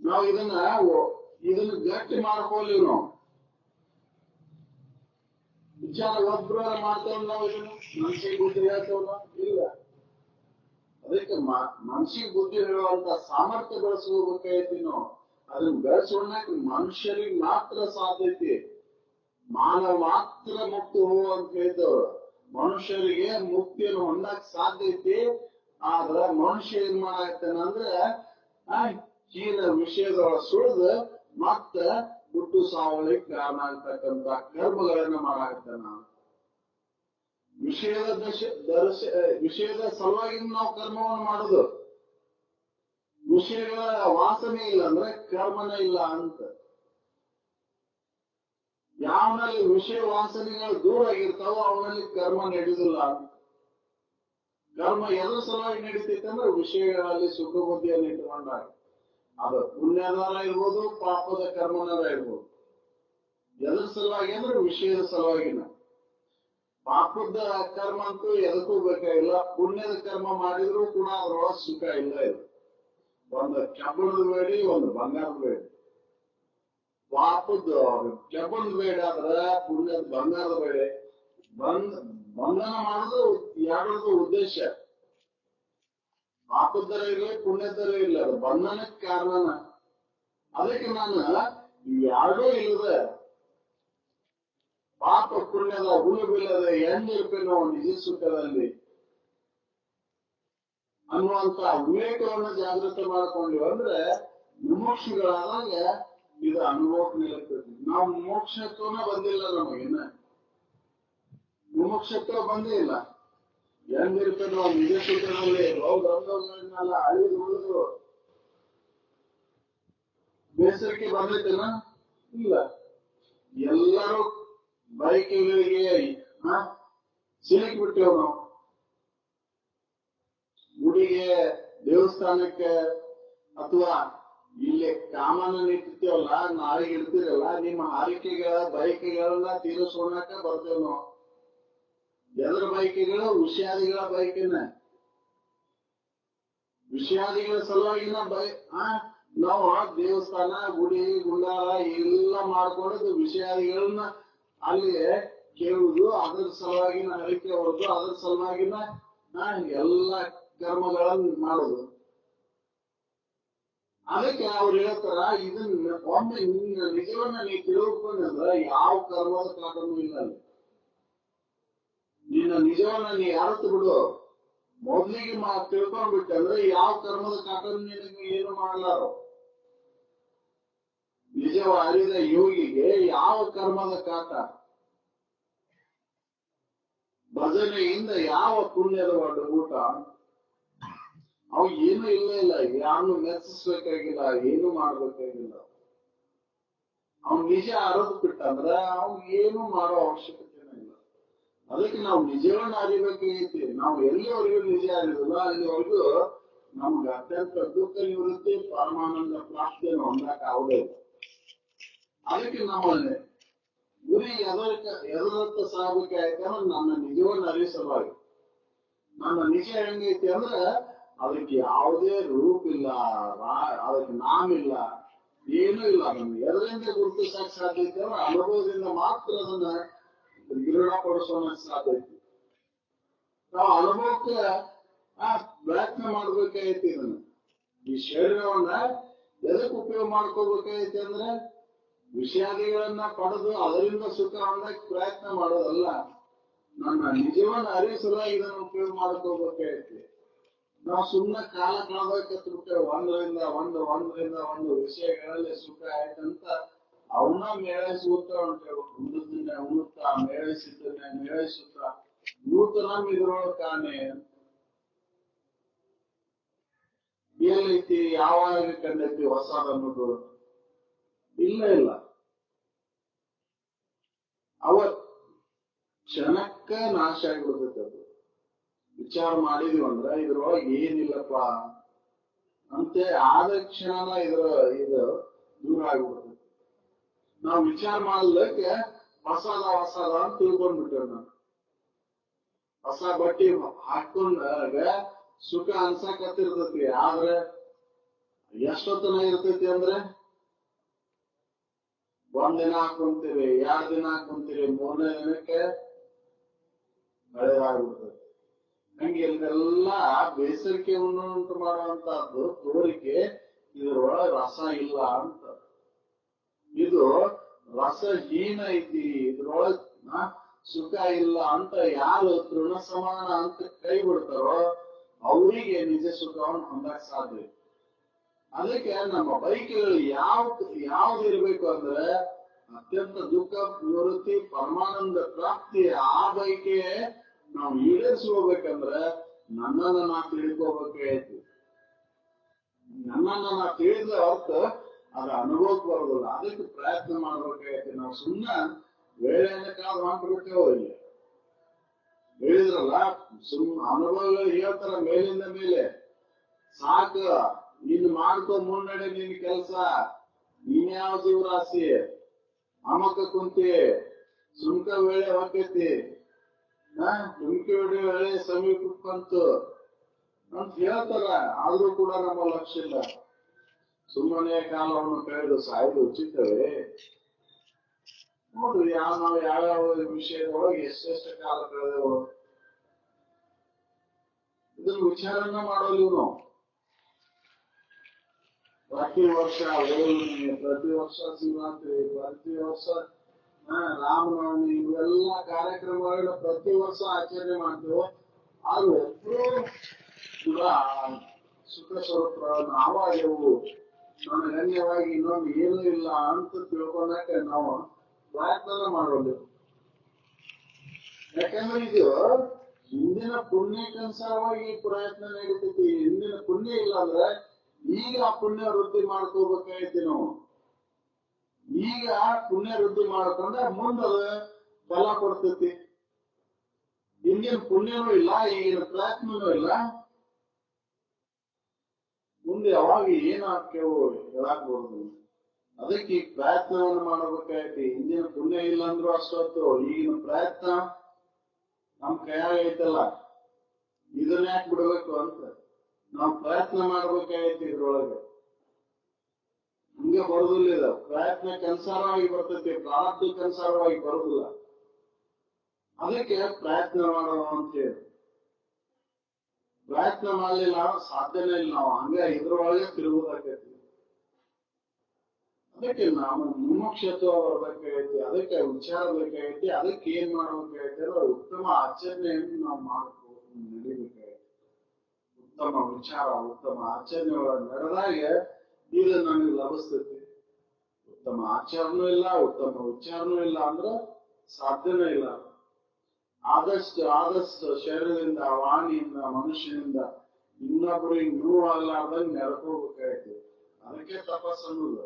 ನಾವು ಇದನ್ನ ಗಟ್ಟಿ ಮಾಡ್ಕೊಲಿವ್. ನಾವು ವಿಚಾರ ಒಬ್ಬರ ಮಾಡ್ತೇವ್. ನಾವು ಇದನ್ನು ಮನ್ಸಿಗೆ ಬುದ್ಧಿ ಹೇಳ್ತೇವಲ್ಲ, ಇಲ್ಲ. ಅದಕ್ಕೆ ಮನ್ಸಿಗೆ ಬುದ್ಧಿ ಹೇಳುವಂತ ಸಾಮರ್ಥ್ಯ ಬೆಳೆಸ್ಕೋಬೇಕಾಯ್ತಿ ನಾವು. ಅದನ್ನ ಬೆಳೆಸೋಣಕ್ ಮನುಷ್ಯರಿಗೆ ಮಾತ್ರ ಸಾಧ್ಯತೆ. ಮಾನವ ಮಾತ್ರ ಮುಕ್ತಿ ಅಂತ ಹೇಳಿದವರು. ಮನುಷ್ಯರಿಗೆ ಮುಕ್ತಿಯನ್ನು ಹೊಂದಕ್ ಸಾಧ್ಯತೆ. ಆದ್ರ ಮನುಷ್ಯ ಏನ್ ಮಾಡಾಕ್ತಾನಂದ್ರೆ ಹೀನ ವಿಷಯದೊಳ ಸುಳಿದ ಮತ್ತ ಹುಟ್ಟು ಸಾವಳಿಗೆ ಕಾರಣ ಆಗ್ತಕ್ಕಂತ ಕರ್ಮಗಳನ್ನ ಮಾಡಾಕ್ತಾನ. ವಿಷಯದ ಸಲುವಾಗಿ ನಾವು ಕರ್ಮವನ್ನು ಮಾಡುದು. ವಿಷಯಗಳ ವಾಸನೆ ಇಲ್ಲ ಅಂದ್ರೆ ಕರ್ಮನೇ ಇಲ್ಲ ಅಂತ. ಯಾವನಲ್ಲಿ ವಿಷಯ ವಾಸನೆಗಳು ದೂರ ಆಗಿರ್ತಾವ ಅವನಲ್ಲಿ ಕರ್ಮ ನಡೆಯುದಿಲ್ಲ ಅಂತ. ಕರ್ಮ ಎದ್ರ ಸಲುವಾಗಿ ನಡೀತೈತೆ ಅಂದ್ರೆ ವಿಷಯಗಳಲ್ಲಿ ಸುಖ ಬುದ್ಧಿಯನ್ನು ಇಟ್ಟುಕೊಂಡಾಗ. ಅದು ಪುಣ್ಯದಾರ ಇರ್ಬೋದು, ಪಾಪದ ಕರ್ಮನಾರ ಇರ್ಬೋದು. ಎದ್ರ ಸಲುವಾಗಿ ಅಂದ್ರೆ ವಿಷಯದ ಸಲುವಾಗಿನ. ಪಾಪದ ಕರ್ಮ ಅಂತೂ ಎದಕ್ಕೂ ಬೇಕಾಗಿಲ್ಲ. ಪುಣ್ಯದ ಕರ್ಮ ಮಾಡಿದ್ರು ಕೂಡ ಅದ್ರೊಳಗೆ ಸುಖ ಇಲ್ಲ. ಇದು ಒಂದು ಕಬ್ಬಣದ ಬೇಡಿ, ಒಂದು ಬಂಗಾರದ ಬೇಡಿ. ಪಾಪದ ಕಬ್ಬಣದ ಬೇಡ ಆದ್ರ ಪುಣ್ಯದ ಬಂಗಾರದ ಬೇಡ. ಬಂಧನ ಮಾಡೋದು ಎರಡರದು ಉದ್ದೇಶ. ಪಾಪದರ ಇರಲಿ, ಪುಣ್ಯದರ ಇರಲಿ, ಅದು ಬಂಧನಕ್ಕೆ ಕಾರಣನ. ಅದಕ್ಕೆ ನಾನು ಎರಡೂ ಇಲ್ಲದ ಪಾಪ ಪುಣ್ಯದ ಹುಳು ಬೀಳದೆ ಎಂದಿರ್ಪೇನೋ ನಿಜ ಸುಖದಲ್ಲಿ ಅನ್ನುವಂತ ವಿವೇಕವನ್ನು ಜಾಗೃತಿ ಮಾಡ್ಕೊಂಡಿವಿ ಅಂದ್ರೆ ಮುಮುಕ್ಷುಗಳಾದಾಗ ಇದು ಅನುಭವಕ್ಕೆ ನಿಲ್ಲುತ್ತದೆ. ನಾವು ಮೋಕ್ಷತ್ವನ ಬಂದಿಲ್ಲ, ನಮಗಿನ್ನ ಮುಮುಕ್ಷತ್ವ ಬಂದೇ ಇಲ್ಲ. ಹೆಂಗಿರ್ತೇನೋ ನಿಜ ಸುಖದಲ್ಲಿ ರೋಗಗಳನ್ನೆಲ್ಲ ಅಳಿದು ಉಳಿದು ಬೇಸರಿಕೆ ಬಂದೈತೇನ? ಇಲ್ಲ. ಎಲ್ಲರೂ ಬೈಕ್ಗಳಿಗೆ ಸಿಲುಕಿ ಬಿಟ್ಟೇವ್ ನಾವು. ಗುಡಿಗೆ, ದೇವಸ್ಥಾನಕ್ಕೆ ಅಥವಾ ಇಲ್ಲಿ ಕಾಮನ ನಿಂತಿರ್ತೇವಲ್ಲ, ನಾಳೆಗೆ ಇರ್ತಿರಲ್ಲ, ನಿಮ್ಮ ಹಾರಿಕೆಗಳ ಬೈಕ್ಗಳನ್ನ ತೀರಿಸೋಣಕ ಬರ್ತೇವ್ ನಾವು. ಎದ್ರ ಬೈಕ್ಗಳು? ವಿಷಯಾದಿಗಳ ಬೈಕಿನ. ವಿಷಯಾದಿಗಳ ಸಲುವಾಗಿನ ನಾವು ದೇವಸ್ಥಾನ, ಗುಡಿ, ಗುಂಡಾರ ಎಲ್ಲ ಮಾಡ್ಕೊಂಡು ವಿಷಯಾದಿಗಳನ್ನ ಅಲ್ಲಿ ಕೇಳುವುದು, ಅದರ ಸಲುವಾಗಿನ ಹರಿಕೆ ಹೊರದು, ಅದರ ಸಲುವಾಗಿನ ಎಲ್ಲ ಕರ್ಮಗಳನ್ನ ಮಾಡುದು. ಅದಕ್ಕೆ ಅವ್ರು ಹೇಳ್ತಾರ, ಇದನ್ನ ಒಮ್ಮೆ ನಿನ್ನ ನಿಜವನ್ನ ನೀ ತಿಳ್ಕೊಂಡ್ರ ಯಾವ ಕರ್ಮದ ಕಾಟನೂ ಇಲ್ಲ. ನಿನ್ನ ನಿಜವನ್ನ ನೀ ಅರ್ಥ ಬಿಡು. ಮೊದ್ಲಿಗೆ ತಿಳ್ಕೊಂಡ್ಬಿಟ್ಟಂದ್ರೆ ಯಾವ ಕರ್ಮದ ಕಾಟನು ನಿನಗೆ ಏನು ಮಾಡಲಾರು. ನಿಜವ ಅರಿದ ಯೋಗಿಗೆ ಯಾವ ಕರ್ಮದ ಕಾಟ, ಭಜನೆಯಿಂದ ಯಾವ ಪುಣ್ಯದ ಊಟ, ಅವು ಏನು ಇಲ್ಲ. ಯಾರನ್ನು ಮೆಚ್ಚಿಸ್ಬೇಕಾಗಿಲ್ಲ, ಏನು ಮಾಡ್ಬೇಕಾಗಿಲ್ಲ. ಅವ್ನು ನಿಜ ಅರದು ಬಿಟ್ಟಂದ್ರ ಅವ್ನ್ ಏನು ಮಾಡೋ ಅವಶ್ಯಕತೆನೇ ಇಲ್ಲ. ಅದಕ್ಕೆ ನಾವು ನಿಜವನ್ನ ಅರಿಬೇಕಾಗೈತಿ. ನಾವು ಎಲ್ಲಿವರೆಗೂ ನಿಜ ಅರಿದಿಲ್ಲ ಅಲ್ಲಿವರೆಗೂ ನಮ್ಗೆ ಅತ್ಯಂತ ದುಃಖ ನಿವೃತ್ತಿ ಪರಮಾನಂದ ಪ್ರಾಪ್ತಿಯನ್ನು ಹೊಂದಕ್ಕೆ ಆಗುದೇ ಇಲ್ಲ. ಅದಕ್ಕೆ ನಮ್ಮಲ್ಲಿ ಗುರಿ ಎದರತ್ತ ಸಾಗಬೇಕಾಯ್ತಂದ್ರೆ ನನ್ನ ನಿಜವನ್ನ ಅರಿಸಬಾರದು. ನನ್ನ ನಿಜ ಹೆಂಗೈತಿ ಅಂದ್ರೆ ಅದಕ್ಕೆ ಯಾವುದೇ ರೂಪ ಇಲ್ಲ, ಅದಕ್ಕೆ ನಾಮಿಲ್ಲ, ಏನೂ ಇಲ್ಲ. ಅದನ್ನು ಎದರಿಂದ ಗುರುತಿಸಕ್ಕೆ ಸಾಧ್ಯ ಐತೆ ಅಂದ್ರೆ ಅನುಭವದಿಂದ ಮಾತ್ರ ಅದನ್ನ ದೃಢಪಡಿಸೋಣಕ್ಕೆ ಸಾಧ್ಯ ಐತಿ. ನಾವು ಅನುಭವಕ್ಕೆ ಪ್ರಯತ್ನ ಮಾಡ್ಬೇಕಾಗೈತಿ. ಇದನ್ನ ಈ ಶರೀರವನ್ನ ಎದಕ್ಕೆ ಉಪಯೋಗ ಮಾಡ್ಕೋಬೇಕಾಗೈತಿ ಅಂದ್ರೆ ವಿಷಯಾದಿಗಳನ್ನ ಪಡೆದು ಅದರಿಂದ ಸುಖ ಹೊಂದಕ್ಕೆ ಪ್ರಯತ್ನ ಮಾಡೋದಲ್ಲ, ನನ್ನ ನಿಜವನ್ನ ಅರಿಸಲ ಇದನ್ನು ಉಪಯೋಗ ಮಾಡ್ಕೋಬೇಕಾಗೈತಿ. ನಾವು ಸುಮ್ಮನೆ ಕಾಲ ಕಳೆದಕ್ಕೆ ಒಂದರಿಂದ ಒಂದು ವಿಷಯಗಳಲ್ಲಿ ಸುಖ ಆಯ್ತಂತ ಅವನ್ನ ಮೇಳೈಸುತ್ತಾ ಹೊಂಟೇವು. ಉಣ್ಣುತ್ತಾ ಮೇಳೈಸುತ್ತಾ ನೂತನ ಇದ್ರೊಳಗೆ ಕಾಣೆ ಏನೈತಿ, ಯಾವಾಗ ಕಂಡೈತಿ ಹೊಸದನ್ನೋದು ಇಲ್ಲ. ಅವತ್ ಕ್ಷಣಕ್ಕ ನಾಶ ಆಗಿಬಿಡ್ತೈತೆ. ಅದು ವಿಚಾರ ಮಾಡಿದ್ವಿ ಅಂದ್ರೆ ಇದ್ರೊಳಗೆ ಏನಿಲ್ಲಪ್ಪ ಅಂತೆ ಆದ ಕ್ಷಣನ ಇದು ದೂರ ಆಗ್ಬಿಡ್ತೈತಿ. ನಾವು ವಿಚಾರ ಮಾಡ್ಲಿಕ್ಕೆ ಹೊಸದ ಅಂತ ತಿಳ್ಕೊಂಡ್ಬಿಟ್ಟೇವ್. ನಾನು ಹೊಸ ಬಟ್ಟೆ ಹಾಕೊಂಡಾಗ ಸುಖ ಅನ್ಸಕತ್ತಿರ್ತೈತಿ. ಆದ್ರೆ ಎಷ್ಟೊತ್ತನ ಇರ್ತೈತಿ ಅಂದ್ರೆ ಒಂದಿನ ಹಾಕೊಂತೀರಿ, 2 ದಿನ ಹಾಕೊಂತೀರಿ, 3ನೇ ದಿನಕ್ಕೆ ಹಳೆದಾಗ್ಬಿಡ್ತೈತಿ. ಹಂಗೆ ಇದೆಲ್ಲ ಬೇಸರಿಕೆ ಉಂಟು ಮಾಡುವಂತಹದ್ದು ತೋರಿಕೆ. ಇದ್ರೊಳಗೆ ರಸ ಇಲ್ಲ ಅಂತ. ಇದು ರಸಹೀನ ಐತಿ, ಇದ್ರೊಳಗ್ ಸುಖ ಇಲ್ಲ ಅಂತ ಯಾರು ತೃಣ ಸಮಾನ ಅಂತ ಕೈ ಬಿಡ್ತಾರೋ ಅವರಿಗೆ ನಿಜ ಸುಖವನ್ನು ಹೊಂದಕ್ ಸಾಧ್ಯ. ಅದಕ್ಕೆ ನಮ್ಮ ಬೈಕೆಗಳು ಯಾವ್ದು ಇರ್ಬೇಕು ಅಂದ್ರೆ ಅತ್ಯಂತ ದುಃಖ ನಿವೃತ್ತಿ ಪರಮಾನಂದ ಪ್ರಾಪ್ತಿ. ಆ ಬೈಕೆ ನಾವು ಈಡೇರಿಸ್ಕೋಬೇಕಂದ್ರೆ ನನ್ನನ್ನ ನಾ ತಿಳ್ಕೋಬೇಕಾಯ್ತು. ನನ್ನನ್ನ ನಾ ತಿಳಿದ ಅರ್ಥ ಅದು ಅನುಭವಕ್ಕೆ ಬರೋದಿಲ್ಲ. ಅದಕ್ಕೆ ಪ್ರಯತ್ನ ಮಾಡ್ಬೇಕಾಗೈತಿ. ನಾವು ಸುಮ್ಮನೆ ವೇಳೆಯನ್ನ ಕಾದು ಮಾಡ್ಬಿಡ್ತೇವೋ ಇಲ್ಲಿ ಹೇಳಿದ್ರಲ್ಲ, ಅನುಭವಗಳು ಹೇಳ್ತಾರ ಮೇಲಿಂದ ಮೇಲೆ ಸಾಕ ಇನ್ನು ಮಾಡ್ಕೊ ಮುನ್ನಡೆ ನಿನ್ ಕೆಲ್ಸ, ನೀನ್ಯಾವ ಜೀವರಾಶಿ ಅಮಕ ಕುಂತಿ ಸುಮ್ಕ ವೇಳೆ ಹೋಗೈತಿ, ತುಮ್ಕಿ ವೇಳೆ ಸಮೀಪಕ್ಕೆ ಬಂತು ಅಂತ ಹೇಳ್ತಾರ. ಆದ್ರೂ ಕೂಡ ನಮ್ಮ ಲಕ್ಷ್ಯ ಇಲ್ಲ. ಸುಮ್ಮನೆ ಕಾಲವನ್ನು ಕಳೆದು ಸಾಯ್ದು ಉಚಿತವೇ? ನೋಡ್ರಿ ನಾವು ಯಾವ್ಯಾವ ವಿಷಯದೊಳಗೆ ಎಷ್ಟೆಷ್ಟು ಕಾಲ ಕಳೆದೆವು ಇದನ್ನು ವಿಚಾರನ್ನ ಮಾಡೋದು. ನಾವು ಪ್ರತಿ ವರ್ಷ ಹೋಳಿ, ಪ್ರತಿ ವರ್ಷ ಶಿವರಾತ್ರಿ, ಪ್ರತಿ ವರ್ಷ ರಾಮನವಮಿ, ಇವೆಲ್ಲ ಕಾರ್ಯಕ್ರಮಗಳನ್ನ ಪ್ರತಿ ವರ್ಷ ಆಚರಣೆ ಮಾಡ್ತೇವೆ. ಆದ್ರೆ ಒಬ್ಬರು ಕೂಡ ಸುಖ ಸ್ವರೂಪ ನಾವಾಗೆವು ನನಗನ್ಯವಾಗಿ ಇನ್ನೊಂದು ಏನೂ ಇಲ್ಲ ಅಂತ ತಿಳ್ಕೊಳಕ್ಕೆ ನಾವು ಪ್ರಯತ್ನ ಮಾಡೋದು. ಯಾಕಂದ್ರೆ ಇದು ಹಿಂದಿನ ಪುಣ್ಯಕ್ಕನುಸಾರವಾಗಿ ಪ್ರಯತ್ನ ನಡೀತೈತಿ. ಹಿಂದಿನ ಪುಣ್ಯ ಇಲ್ಲ ಅಂದ್ರೆ ಈಗ ಆ ಪುಣ್ಯ ವೃದ್ಧಿ ಮಾಡ್ಕೋಬೇಕಾಗೈತಿ. ನಾವು ಈಗ ಪುಣ್ಯ ವೃದ್ಧಿ ಮಾಡ್ಕೊಂಡ್ರೆ ಮುಂದೆ ಫಲ ಕೊಡ್ತೈತಿ. ಹಿಂದಿನ ಪುಣ್ಯನೂ ಇಲ್ಲ, ಈಗಿನ ಪ್ರಯತ್ನನೂ ಇಲ್ಲ, ಮುಂದೆ ಯಾವಾಗ ಏನಾಗ್ತೇವೋ ಹೇಳಕ್ ಬರೋದು. ಅದಕ್ಕೆ ಈ ಪ್ರಯತ್ನವನ್ನು ಮಾಡಬೇಕಾಗೈತಿ. ಹಿಂದಿನ ಪುಣ್ಯ ಇಲ್ಲ ಅಂದ್ರೂ ಅಷ್ಟೊತ್ತು ಈಗಿನ ಪ್ರಯತ್ನ ನಮ್ ಕೈಯಾಗ ಐತಲ್ಲ, ಇದನ್ನ ಯಾಕೆ ಬಿಡ್ಬೇಕು ಅಂತ ನಾವು ಪ್ರಯತ್ನ ಮಾಡ್ಬೇಕಾಗೈತಿ. ಇದ್ರೊಳಗೆ ಹಂಗೆ ಬರೋದಿಲ್ಲ. ಇದು ಪ್ರಯತ್ನಕ್ಕನುಸಾರವಾಗಿ ಬರ್ತೈತಿ, ಪ್ರಾರಬ್ಧಕ್ಕನುಸಾರವಾಗಿ ಬರೋದಿಲ್ಲ. ಅದಕ್ಕೆ ಪ್ರಯತ್ನ ಮಾಡೋಣ ಅಂತ ಹೇಳಿ ಪ್ರಯತ್ನ ಮಾಡ್ಲಿಲ್ಲ ಸಾಧ್ಯನೇ ಇಲ್ಲ. ನಾವು ಹಂಗೆ ಇದ್ರೊಳಗೆ ತಿರುಗುದಾಕೈತಿ. ಅದಕ್ಕೆ ನಾವು ಮುಮುಕ್ಷತ್ವ ಬರ್ಬೇಕಾಗೈತಿ. ಅದಕ್ಕೆ ವಿಚಾರ ಬೇಕಾಗೈತಿ. ಅದಕ್ಕೆ ಏನ್ ಮಾಡ್ಬೇಕಾಗೈತಿ ಅಂದ್ರೆ ಉತ್ತಮ ಆಚರಣೆಯನ್ನು ನಾವು ನಡಿಬೇಕಾಗೈತಿ. ಉತ್ತಮ ವಿಚಾರ, ಉತ್ತಮ ಆಚರಣೆ ನಡೆದಾಗ ಇದು ನಮಗೆ ಲಭಿಸ್ತೈತಿ. ಉತ್ತಮ ಆಚರಣೆ ಇಲ್ಲ, ಉತ್ತಮ ವಿಚಾರನೂ ಇಲ್ಲ ಅಂದ್ರೆ ಸಾಧ್ಯನೇ ಇಲ್ಲ. ಆದಷ್ಟು ಶರೀರದಿಂದ, ವಾಣಿಯಿಂದ, ಮನುಷ್ಯನಿಂದ ಇನ್ನೊಬ್ಬರಿಗೆ ನೋವು ಆಗ್ಲಾರ್ದಂಗೆ ನಡ್ಕೋಬೇಕಾಗೈತಿ. ಅದಕ್ಕೆ ತಪಸ್ಸು ಅನ್ನೋದು.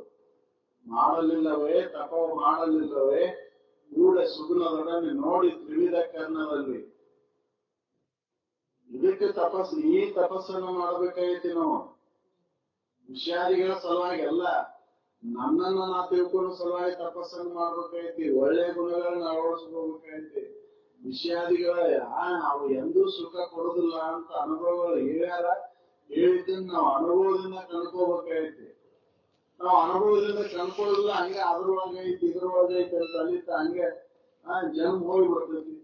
ಮಾಡಲಿಲ್ಲವೇ ತಪೋ ಮಾಡಲಿಲ್ಲವೇ ಕೂಡ ಸುಗುಣದೊಡನೆ ನೋಡಿ ತ್ರಿವಿಧ ಕರ್ಣದಲ್ಲಿ. ಇದಕ್ಕೆ ತಪಸ್ಸು, ಈ ತಪಸ್ಸನ್ನು ಮಾಡಬೇಕಾಗೈತಿ ನಾವು. ವಿಷಯಾದಿಗಳ ಸಲುವಾಗಿ ಅಲ್ಲ, ನನ್ನನ್ನ ನಾ ತಿಳ್ಕೊಳ್ಳೋ ಸಲುವಾಗಿ ತಪಸ್ಸನ್ನು ಮಾಡ್ಬೇಕಾಗೈತಿ. ಒಳ್ಳೆಯ ಗುಣಗಳನ್ನ ಅಳವಡಿಸ್ಕೋಬೇಕಾಗೈತಿ. ವಿಷಯಾದಿಗಳ ಅವು ಎಂದೂ ಸುಖ ಕೊಡುದಿಲ್ಲ ಅಂತ ಅನುಭವಗಳು ಹೇಳ್ಯಾರ. ಹೇಳಿದ್ದನ್ನು ನಾವು ಅನುಭವದಿಂದ ಕಂಡ್ಕೋಬೇಕಾಗೈತಿ. ನಾವು ಅನುಭವದಿಂದ ಕಂಡ್ಕೊಳ್ಳಿಲ್ಲ, ಹಂಗೆ ಅದ್ರೊಳಗೆ ಐತಿ ಇದ್ರೊಳಗೆ ಐತಿ ಅಂತ ಅಲ್ಲಿತ್ತ ಹಂಗೆ ಜನ್ಮ ಹೋಗ್ಬಿಡ್ತೈತಿ.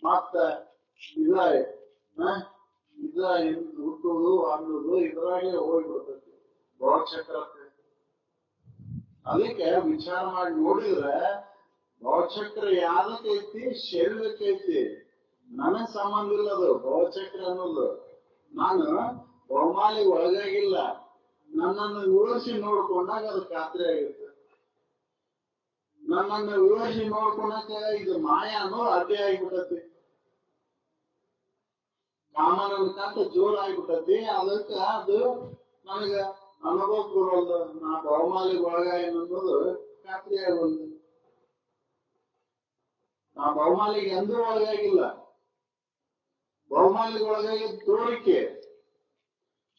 ಮತ್ತ ಇದ ಹುಟ್ಟುವುದು ಅನ್ನೋದು ಇದ್ರಾಗೆ ಹೋಗ್ಬಿಡ್ತೈತಿ ಭವಚಕ್ರಕ್ಕೆ. ಅದಕ್ಕೆ ವಿಚಾರ ಮಾಡಿ ನೋಡಿದ್ರೆ ಭವಚಕ್ರ ಯಾದಕ್ಕೈತಿ? ಶರೀರಕ್ಕೈತಿ. ನನಗ್ ಸಂಬಂಧ ಇಲ್ಲ ಅದು ಭವಚಕ್ರ ಅನ್ನೋದು. ನಾನು ಬಹುಮಾಲಿ ಒಳಗಾಗಿಲ್ಲ. ನನ್ನನ್ನು ವಿವರಿಸಿ ನೋಡ್ಕೊಂಡಾಗ ಅದು ಖಾತ್ರಿ ಆಗುತ್ತೆ. ನನ್ನನ್ನು ವಿವರಿಸಿ ನೋಡ್ಕೊಂಡಾಗ ಇದು ಮಾಯ ಅನ್ನೋ ಅಡ್ಡಿ ಆಗಿಬಿಟ್ಟತಿ. ಕಾಮನ ಕಾಂತ ಜೋರ್ ಆಗಿಬಿಟ್ಟತಿ. ಅದಕ್ಕೆ ಅದು ನನಗ ಅನುಭವ ಬರೋದು. ನಾ ಬಹುಮಾಲಿ ಒಳಗಾಗಿ ಅನ್ನೋದು ಖಾತ್ರಿ ಆಗೋದು. ನಾ ಬಹುಮಾಲಿಗೆ ಎಂದೂ ಒಳಗಾಗಿಲ್ಲ. ಬಹುಮಾಲಿಗೆ ಒಳಗಾಗಿ ತೋರಿಕೆ.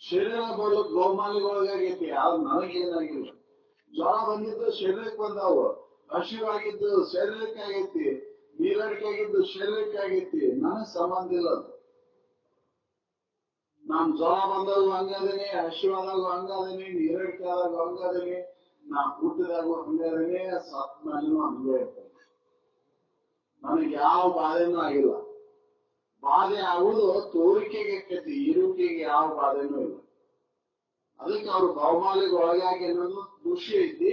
ಶರೀರ ಬರ್ಲಿಕ್ಕೆ ಬಹುಮಾಲಿಗೆ ಒಳಗಾಗೈತಿ. ಆದ್ರೆ ನನಗೇನಾಗಿಲ್ಲ. ಜ್ವರ ಬಂದಿದ್ದು ಶರೀರಕ್ಕೆ ಬಂದಾವು. ಹಸಿವಾಗಿದ್ದು ಶರೀರಕ್ಕೆ ಆಗೈತಿ. ನೀರಡಿಕೆ ಆಗಿದ್ದು ಶರೀರಕ್ಕೆ ಆಗೈತಿ. ನನಗ್ ಸಂಬಂಧ ಇಲ್ಲ ಅದು. ನಾನ್ ಜ್ವರ ಬಂದಾಗ ಹಂಗದೇನೆ, ಹಸಿವಾದಾಗ ಹಂಗದೇನೆ, ನೀರಡಿಕೆ ಆದಾಗ ಹಂಗದೇನೆ, ನಾ ಹುಟ್ಟಿದಾಗ ಹಂಗದೇನೆ, ಸತ್ ಮೇಲೂ ಹಂಗೆ ಇರ್ತದೆ. ನನಗೆ ಯಾವ ಬಾಧೆನೂ ಆಗಿಲ್ಲ. ಬಾಧೆ ಆಗುವುದು ತೋರಿಕೆಗೆ ಆಕೈತಿ, ಇರುವಿಕೆಗೆ ಯಾವ ಬಾಧೆನೂ ಇಲ್ಲ. ಅದಕ್ಕೆ ಅವ್ರು ಬಹುಮಾಲಿಗೆ ಒಳಗಾಗಿ ಅನ್ನೋದು ಖುಷಿ ಐತಿ.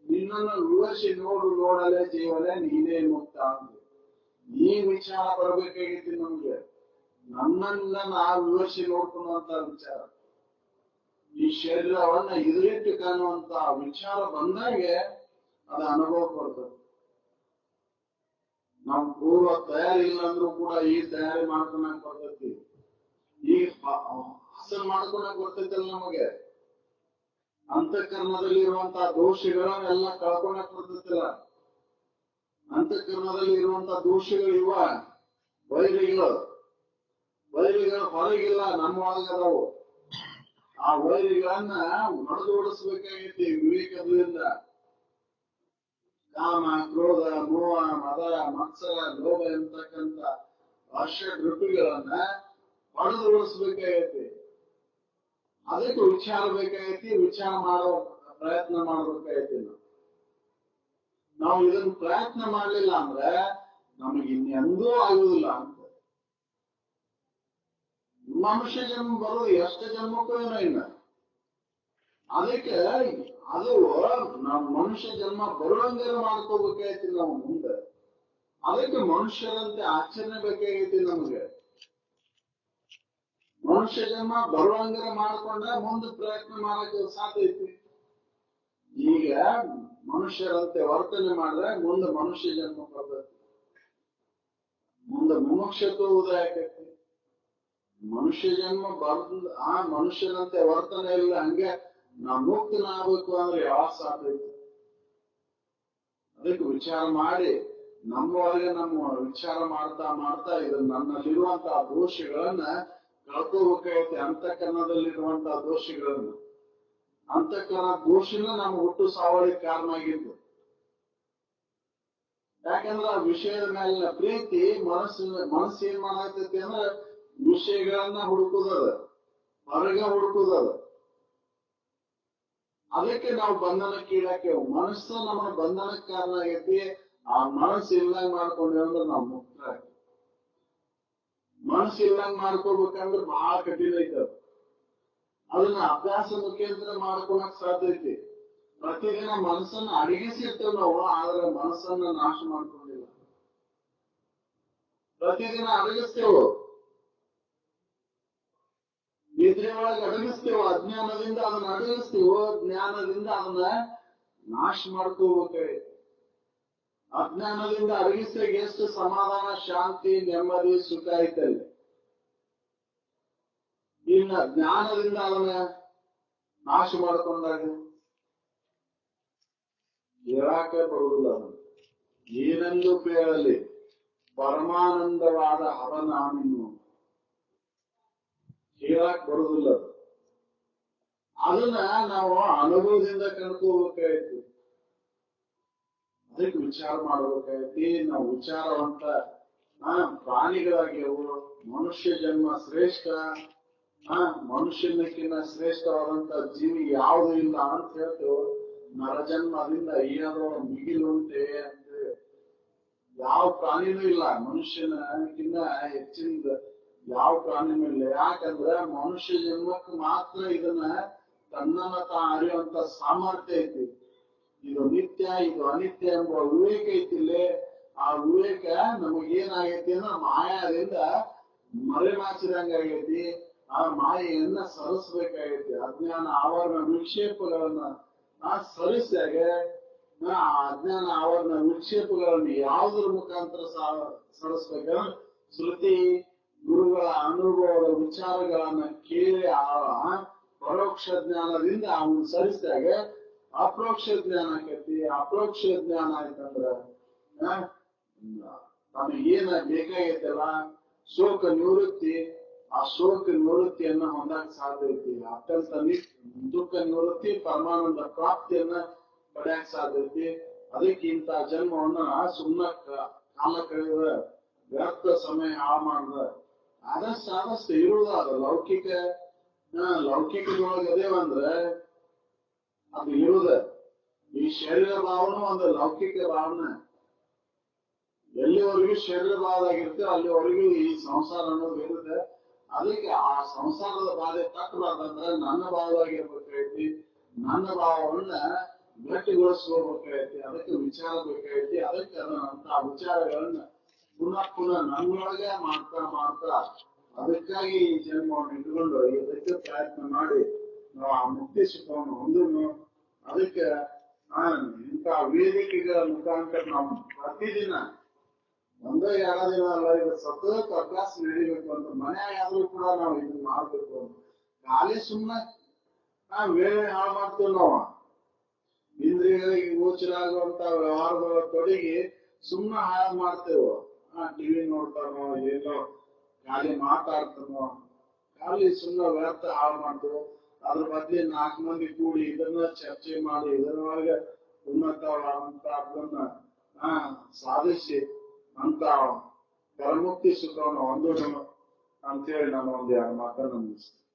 ನಿನ್ನನ್ನು ವಿವರಿಸಿ ನೋಡಲೇ ಜೀವನೇ ನೀನೇ ಮುಕ್ತ ಅಂತ ಈ ವಿಚಾರ ಬರ್ಬೇಕಾಗೈತಿ ನಮ್ಗೆ. ನನ್ನನ್ನ ನಾವು ವಿವರಿಸಿ ನೋಡ್ಕೊಳ್ಳುವಂತ ವಿಚಾರ, ಈ ಶರೀರವನ್ನ ಇದಿಟ್ಟು ಕಾಣುವಂತ ವಿಚಾರ ಬಂದಾಗೆ ಅದು ಅನುಭವ ಕೊಡ್ತದೆ. ನಮ್ ಪೂರ್ವ ತಯಾರಿ ಇಲ್ಲ ಅಂದ್ರೂ ಕೂಡ ಈ ತಯಾರಿ ಮಾಡ್ಕೊಳಕ್ ಬರ್ತೈತಿ. ಈ ಹಸನ್ ಮಾಡ್ಕೊಳಕ್ ಬರ್ತೈತಲ್ಲ ನಮಗೆ. ಅಂತಃಕರಣದಲ್ಲಿ ಇರುವಂತಹ ದೋಷಗಳನ್ನೆಲ್ಲ ಕಳ್ಕೊಳಕ್ ಬರ್ತೈತಿಲ್ಲ. ಅಂತಃಕರಣದಲ್ಲಿ ಇರುವಂತಹ ದೋಷಗಳು ಇವ ವೈರಿಗಳು ಹೊರಗಿಲ್ಲ, ನಮ್ಮ ಒಳಗದವು. ಆ ವೈರಿಗಳನ್ನ ಹೊಡೆದು ಓಡಿಸ್ಬೇಕಾಗೈತಿ ವಿವೇಕದಿಂದ. ಕಾಮ, ಕ್ರೋಧ, ಮೋಹ, ಮದ, ಮತ್ಸರ, ಲೋಭ ಎಂತಕ್ಕಂಥ ಋತುಗಳನ್ನ ಹೊಡೆದು ಓಡಿಸ್ಬೇಕಾಗೈತಿ. ಅದಕ್ಕೆ ವಿಚಾರ ಬೇಕಾಗೈತಿ. ವಿಚಾರ ಮಾಡೋ ಪ್ರಯತ್ನ ಮಾಡ್ಬೇಕಾಗೈತಿ. ನಾವು ಇದನ್ನು ಪ್ರಯತ್ನ ಮಾಡ್ಲಿಲ್ಲ ಅಂದ್ರೆ ನಮಗೆ ಇನ್ನೆಂದೂ ಆಗುದಿಲ್ಲ ಅಂತ. ಮನುಷ್ಯ ಜನ್ಮ ಬರೋದು ಎಷ್ಟು ಜನ್ಮಕ್ಕೂ ಏನೋ ಇಲ್ಲ. ಅದಕ್ಕೆ ಅದು ನಾವು ಮನುಷ್ಯ ಜನ್ಮ ಬರುವಂಗೆ ಮಾಡ್ಕೋಬೇಕಾಗೈತಿ ನಾವು ಮುಂದೆ. ಅದಕ್ಕೆ ಮನುಷ್ಯರಂತೆ ಆಚರಣೆ ಬೇಕಾಗೈತಿ ನಮಗೆ. ಮನುಷ್ಯ ಜನ್ಮ ಬರುವಂಗೆ ಮಾಡ್ಕೊಂಡ್ರೆ ಮುಂದೆ ಪ್ರಯತ್ನ ಮಾಡಕ್ಕೆ ಸಾಧ್ಯ ಐತಿ. ಈಗ ಮನುಷ್ಯರಂತೆ ವರ್ತನೆ ಮಾಡಿದ್ರೆ ಮುಂದೆ ಮನುಷ್ಯ ಜನ್ಮ ಬರ್ತೈತಿ. ಮುಂದೆ ಮುಮುಕ್ಷತ್ವ ಉದಯ ಆಕೈತಿ. ಮನುಷ್ಯ ಜನ್ಮ ಬಂದ ಆ ಮನುಷ್ಯನಂತೆ ವರ್ತನೆ ಇಲ್ಲ, ಹಂಗೆ ನಾ ಮುಕ್ತನಾಗಬೇಕು ಅಂದ್ರೆ ಯಾವ ಸಾಧ್ಯ ಐತಿ? ಅದಕ್ಕೆ ವಿಚಾರ ಮಾಡಿ ನಮ್ಮೊಳಗೆ ನಮ್ಮ ವಿಚಾರ ಮಾಡ್ತಾ ಇದು ನನ್ನಲ್ಲಿರುವಂತಹ ದೋಷಗಳನ್ನ ಕಳ್ಕೋಬೇಕಾಗೈತಿ. ಅಂತಃಕರಣದಲ್ಲಿರುವಂತಹ ದೋಷಗಳನ್ನ. ಅಂತಃಕರಣ ದೋಷನ ನಮ್ಮ ಹುಟ್ಟು ಸಾವಳಿಗೆ ಕಾರಣ ಆಗಿದ್ದು. ಯಾಕಂದ್ರೆ ಆ ವಿಷಯದ ಮೇಲಿನ ಪ್ರೀತಿ ಮನಸ್ಸು ಏನ್ ಮಾಡತೈತಿ ಅಂದ್ರೆ ವಿಷಯಗಳನ್ನ ಹುಡುಕುದದ, ಹೊರಗೆ ಹುಡುಕುದದ. ಅದಕ್ಕೆ ನಾವು ಬಂಧನಕ್ಕೀಡಾಕೇವು. ಮನಸ್ಸು ನಮ್ಮ ಬಂಧನಕ್ಕೆ ಕಾರಣ ಆಗೈತಿ. ಆ ಮನಸ್ಸು ಇಲ್ಲಂಗ್ ಮಾಡ್ಕೊಂಡೇವ ಅಂದ್ರೆ ನಾವು ಮುಕ್ತ ಆಗ್ತೀವಿ. ಮನಸ್ಸು ಇಲ್ಲಂಗ್ ಮಾಡ್ಕೋಬೇಕಂದ್ರೆ ಬಹಳ ಕಠಿಣ ಐತೆ. ಅದನ್ನ ಅಭ್ಯಾಸ ಮುಖೇಂದ್ರ ಮಾಡ್ಕೊಳಕ್ ಸಾಧ್ಯ ಐತಿ. ಪ್ರತಿದಿನ ಮನಸ್ಸನ್ನ ಅಡಗಿಸಿರ್ತೇವೆ ನಾವು, ಆದ್ರೆ ಮನಸ್ಸನ್ನ ನಾಶ ಮಾಡ್ಕೊಂಡಿಲ್ಲ. ಪ್ರತಿದಿನ ಅಡಗಿಸ್ತೇವೆ, ನಿದ್ರೆ ಒಳಗೆ ಅಡಗಿಸ್ತೇವೆ. ಅಜ್ಞಾನದಿಂದ ಅದನ್ನ ಅಡಗಿಸ್ತೇವೆ, ಜ್ಞಾನದಿಂದ ಅದನ್ನ ನಾಶ ಮಾಡ್ಕೋಬೇಕಾಗೈತಿ. ಅಜ್ಞಾನದಿಂದ ಅಡಗಿಸಿದಾಗ ಎಷ್ಟು ಸಮಾಧಾನ, ಶಾಂತಿ, ನೆಮ್ಮದಿ, ಸುಖ ಐತಲ್ಲಿ. ಇನ್ನ ಜ್ಞಾನದಿಂದ ಅದನ್ನ ನಾಶ ಮಾಡ್ಕೊಂಡಾಗ ಹೇಳಾಕ ಬರುವುದಿಲ್ಲ. ಏನೆಂದು ಕೇಳಲಿ, ಪರಮಾನಂದವಾದ ಹರ ನಾನಿನ್ನು ಹೇಳಾಕ್ ಬರುವುದಿಲ್ಲ. ಅದನ್ನ ನಾವು ಅನುಭವದಿಂದ ಕಳ್ಕೋಬೇಕಾಯ್ತು. ಅದಕ್ಕೆ ವಿಚಾರ ಮಾಡ್ಬೇಕಾಯ್ತಿ. ನಾವು ವಿಚಾರವಂತ ಪ್ರಾಣಿಗಳಾಗ್ಯವು. ಮನುಷ್ಯ ಜನ್ಮ ಶ್ರೇಷ್ಠ. ಮನುಷ್ಯನಕ್ಕಿಂತ ಶ್ರೇಷ್ಠವಾದಂತ ಜೀವಿ ಯಾವುದು ಇಲ್ಲ ಅಂತ ಹೇಳ್ತೇವೆ. ನರಜನ್ಮದಿಂದ ಏನೋ ಮಿಗಿಲುಂಟೆ ಅಂತ ಯಾವ ಪ್ರಾಣಿನೂ ಇಲ್ಲ. ಮನುಷ್ಯನಕ್ಕಿಂತ ಹೆಚ್ಚಿನ ಯಾವ ಪ್ರಾಣಿನೂ ಇಲ್ಲ. ಯಾಕಂದ್ರೆ ಮನುಷ್ಯ ಜನ್ಮಕ್ಕೆ ಮಾತ್ರ ಇದನ್ನ ತನ್ನನ್ನ ತಾ ಅರಿಯುವಂತ ಸಾಮರ್ಥ್ಯ ಐತಿ. ಇದು ನಿತ್ಯ, ಇದು ಅನಿತ್ಯ ಎಂಬ ವಿವೇಕ ಐತಿಲ್ಲಿ. ಆ ವಿವೇಕ ನಮಗೇನಾಗೈತಿ ಅಂದ್ರೆ ಮಾಯಾದಿಂದ ಮರೆಮಾಚಿದಂಗಾಗೈತಿ. ಆ ಮಾಯೆಯನ್ನ ಸರಿಸ್ಬೇಕಾಗೈತಿ. ಅಜ್ಞಾನ ಆವರಣ ವಿಕ್ಷೇಪಗಳನ್ನ ಸರಿಸಿದಾಗ ಆ ಅಜ್ಞಾನ ಆವರಣ ವಿಕ್ಷೇಪಗಳನ್ನು ಯಾವುದ್ರ ಮುಖಾಂತರ ಸರಿಸ್ಬೇಕಂದ್ರೆ ಶ್ರುತಿ ಗುರುಗಳ ಅನುಭವದ ವಿಚಾರಗಳನ್ನ ಕೇಳಿ ಪರೋಕ್ಷ ಜ್ಞಾನದಿಂದ ಅವನು ಸರಿಸಿದಾಗ ಅಪ್ರೋಕ್ಷ ಜ್ಞಾನ ಆಕೈತಿ. ಅಪ್ರೋಕ್ಷ ಜ್ಞಾನ ಆಯ್ತಂದ್ರ ತಮಗೇನ ಬೇಕಾಗೈತಲ್ಲ ಶೋಕ ನಿವೃತ್ತಿ, ಆ ಶೋಕ ನಿವೃತ್ತಿಯನ್ನ ಹೊಂದಕ್ ಸಾಧ್ಯ ಐತಿ. ಅತ್ಯಂತ ದುಃಖ ನಿವೃತ್ತಿ, ಪರಮಾನಂದ ಪ್ರಾಪ್ತಿಯನ್ನ ಪಡೆಯಕ್ ಸಾಧ್ಯ ಐತಿ. ಅದಕ್ಕಿಂತ ಜನ್ಮವನ್ನ ಸುಮ್ಮನೆ ಕಾಲ ಕಳೆದ ವ್ಯರ್ಥ ಸಮಯ ಹಾಳು ಮಾಡಿದ ಆದಷ್ಟು ಇರುವುದಾದ ಲೌಕಿಕದೊಳಗೆ ಅದೇವಂದ್ರೆ ಅದು ಇರುವುದ. ಈ ಶರೀರ ಭಾವನೂ ಒಂದು ಲೌಕಿಕ ಭಾವನೆ. ಎಲ್ಲಿವರೆಗೂ ಶರೀರ ಭಾವದಾಗಿರ್ತೇವೆ ಅಲ್ಲಿವರೆಗೂ ಈ ಸಂಸಾರ ಅನ್ನೋದು ಇರುತ್ತೆ. ಅದಕ್ಕೆ ಆ ಸಂಸಾರದ ಬಾಧೆ ತಟ್ಟಬಾರ್ದಂದ್ರೆ ನನ್ನ ಭಾವದಾಗಿರ್ಬೇಕಾಯ್ತಿ. ನನ್ನ ಭಾವವನ್ನ ಗಟ್ಟಿಗೊಳಿಸ್ಕೋಬೇಕಾಯ್ತಿ. ಅದಕ್ಕೆ ವಿಚಾರ ಬೇಕಾಯ್ತಿ. ಅದಕ್ಕೆ ಅಂತ ವಿಚಾರಗಳನ್ನ ಪುನಃ ನನ್ನೊಳಗೆ ಮಾಡ್ತಾ ಅದಕ್ಕಾಗಿ ಈ ಜನ್ಮವನ್ನು ಇಟ್ಕೊಂಡು ಇದಕ್ಕೆ ಪ್ರಯತ್ನ ಮಾಡಿ ನಾವು ಆ ಮುಕ್ತಿ ಸುಖವನ್ನು ಹೊಂದನು. ಅದಕ್ಕೆ ಇಂಥ ವೇದಿಕೆಗಳ ಮುಖಾಂತರ ನಾವು ಪ್ರತಿದಿನ ಒಂದೇ 2 ದಿನ ಅಲ್ಲ, ಇದು ಸತತ ಅಭ್ಯಾಸ ನಡೀಬೇಕು ಅಂತ. ಮನೆಯಾದ್ರೂ ಕೂಡ ನಾವು ಇದನ್ನ ಮಾಡ್ಬೇಕು ಅಂತ. ಖಾಲಿ ಸುಮ್ಮನೆ ವೇಳೆ ಹಾಳು ಮಾಡ್ತೇವೆ. ನಾವು ಇಂದ್ರಿಯಗಳಿಗೆ ಗೋಚರ ಆಗುವಂತ ವ್ಯವಹಾರಗಳ ತೊಡಗಿ ಸುಮ್ಮನೆ ಹಾಳು ಮಾಡ್ತೇವೆ. ಟಿವಿ ನೋಡ್ತಾನೋ ಏನೋ ಖಾಲಿ ಮಾತಾಡ್ತಾನೋ, ಖಾಲಿ ಸುಮ್ಮನೆ ವ್ಯರ್ಥ ಹಾಳು ಮಾಡ್ತೇವೆ. ಅದ್ರ ಬಗ್ಗೆ 4 ಮಂದಿ ಕೂಡಿ ಇದನ್ನ ಚರ್ಚೆ ಮಾಡಿ ಇದರೊಳಗೆ ಉನ್ನತವಾದಂತ ಅದನ್ನ ಸಾಧಿಸಿ ಅಂತ ಪರಮುಕ್ತಿ ಸುಖವನ್ನು ಹೊಂದೋಣ ಅಂತೇಳಿ ನಾನು 1-2 ಮಾತನ್ನು ಮುಗಿಸ್ತೇನೆ.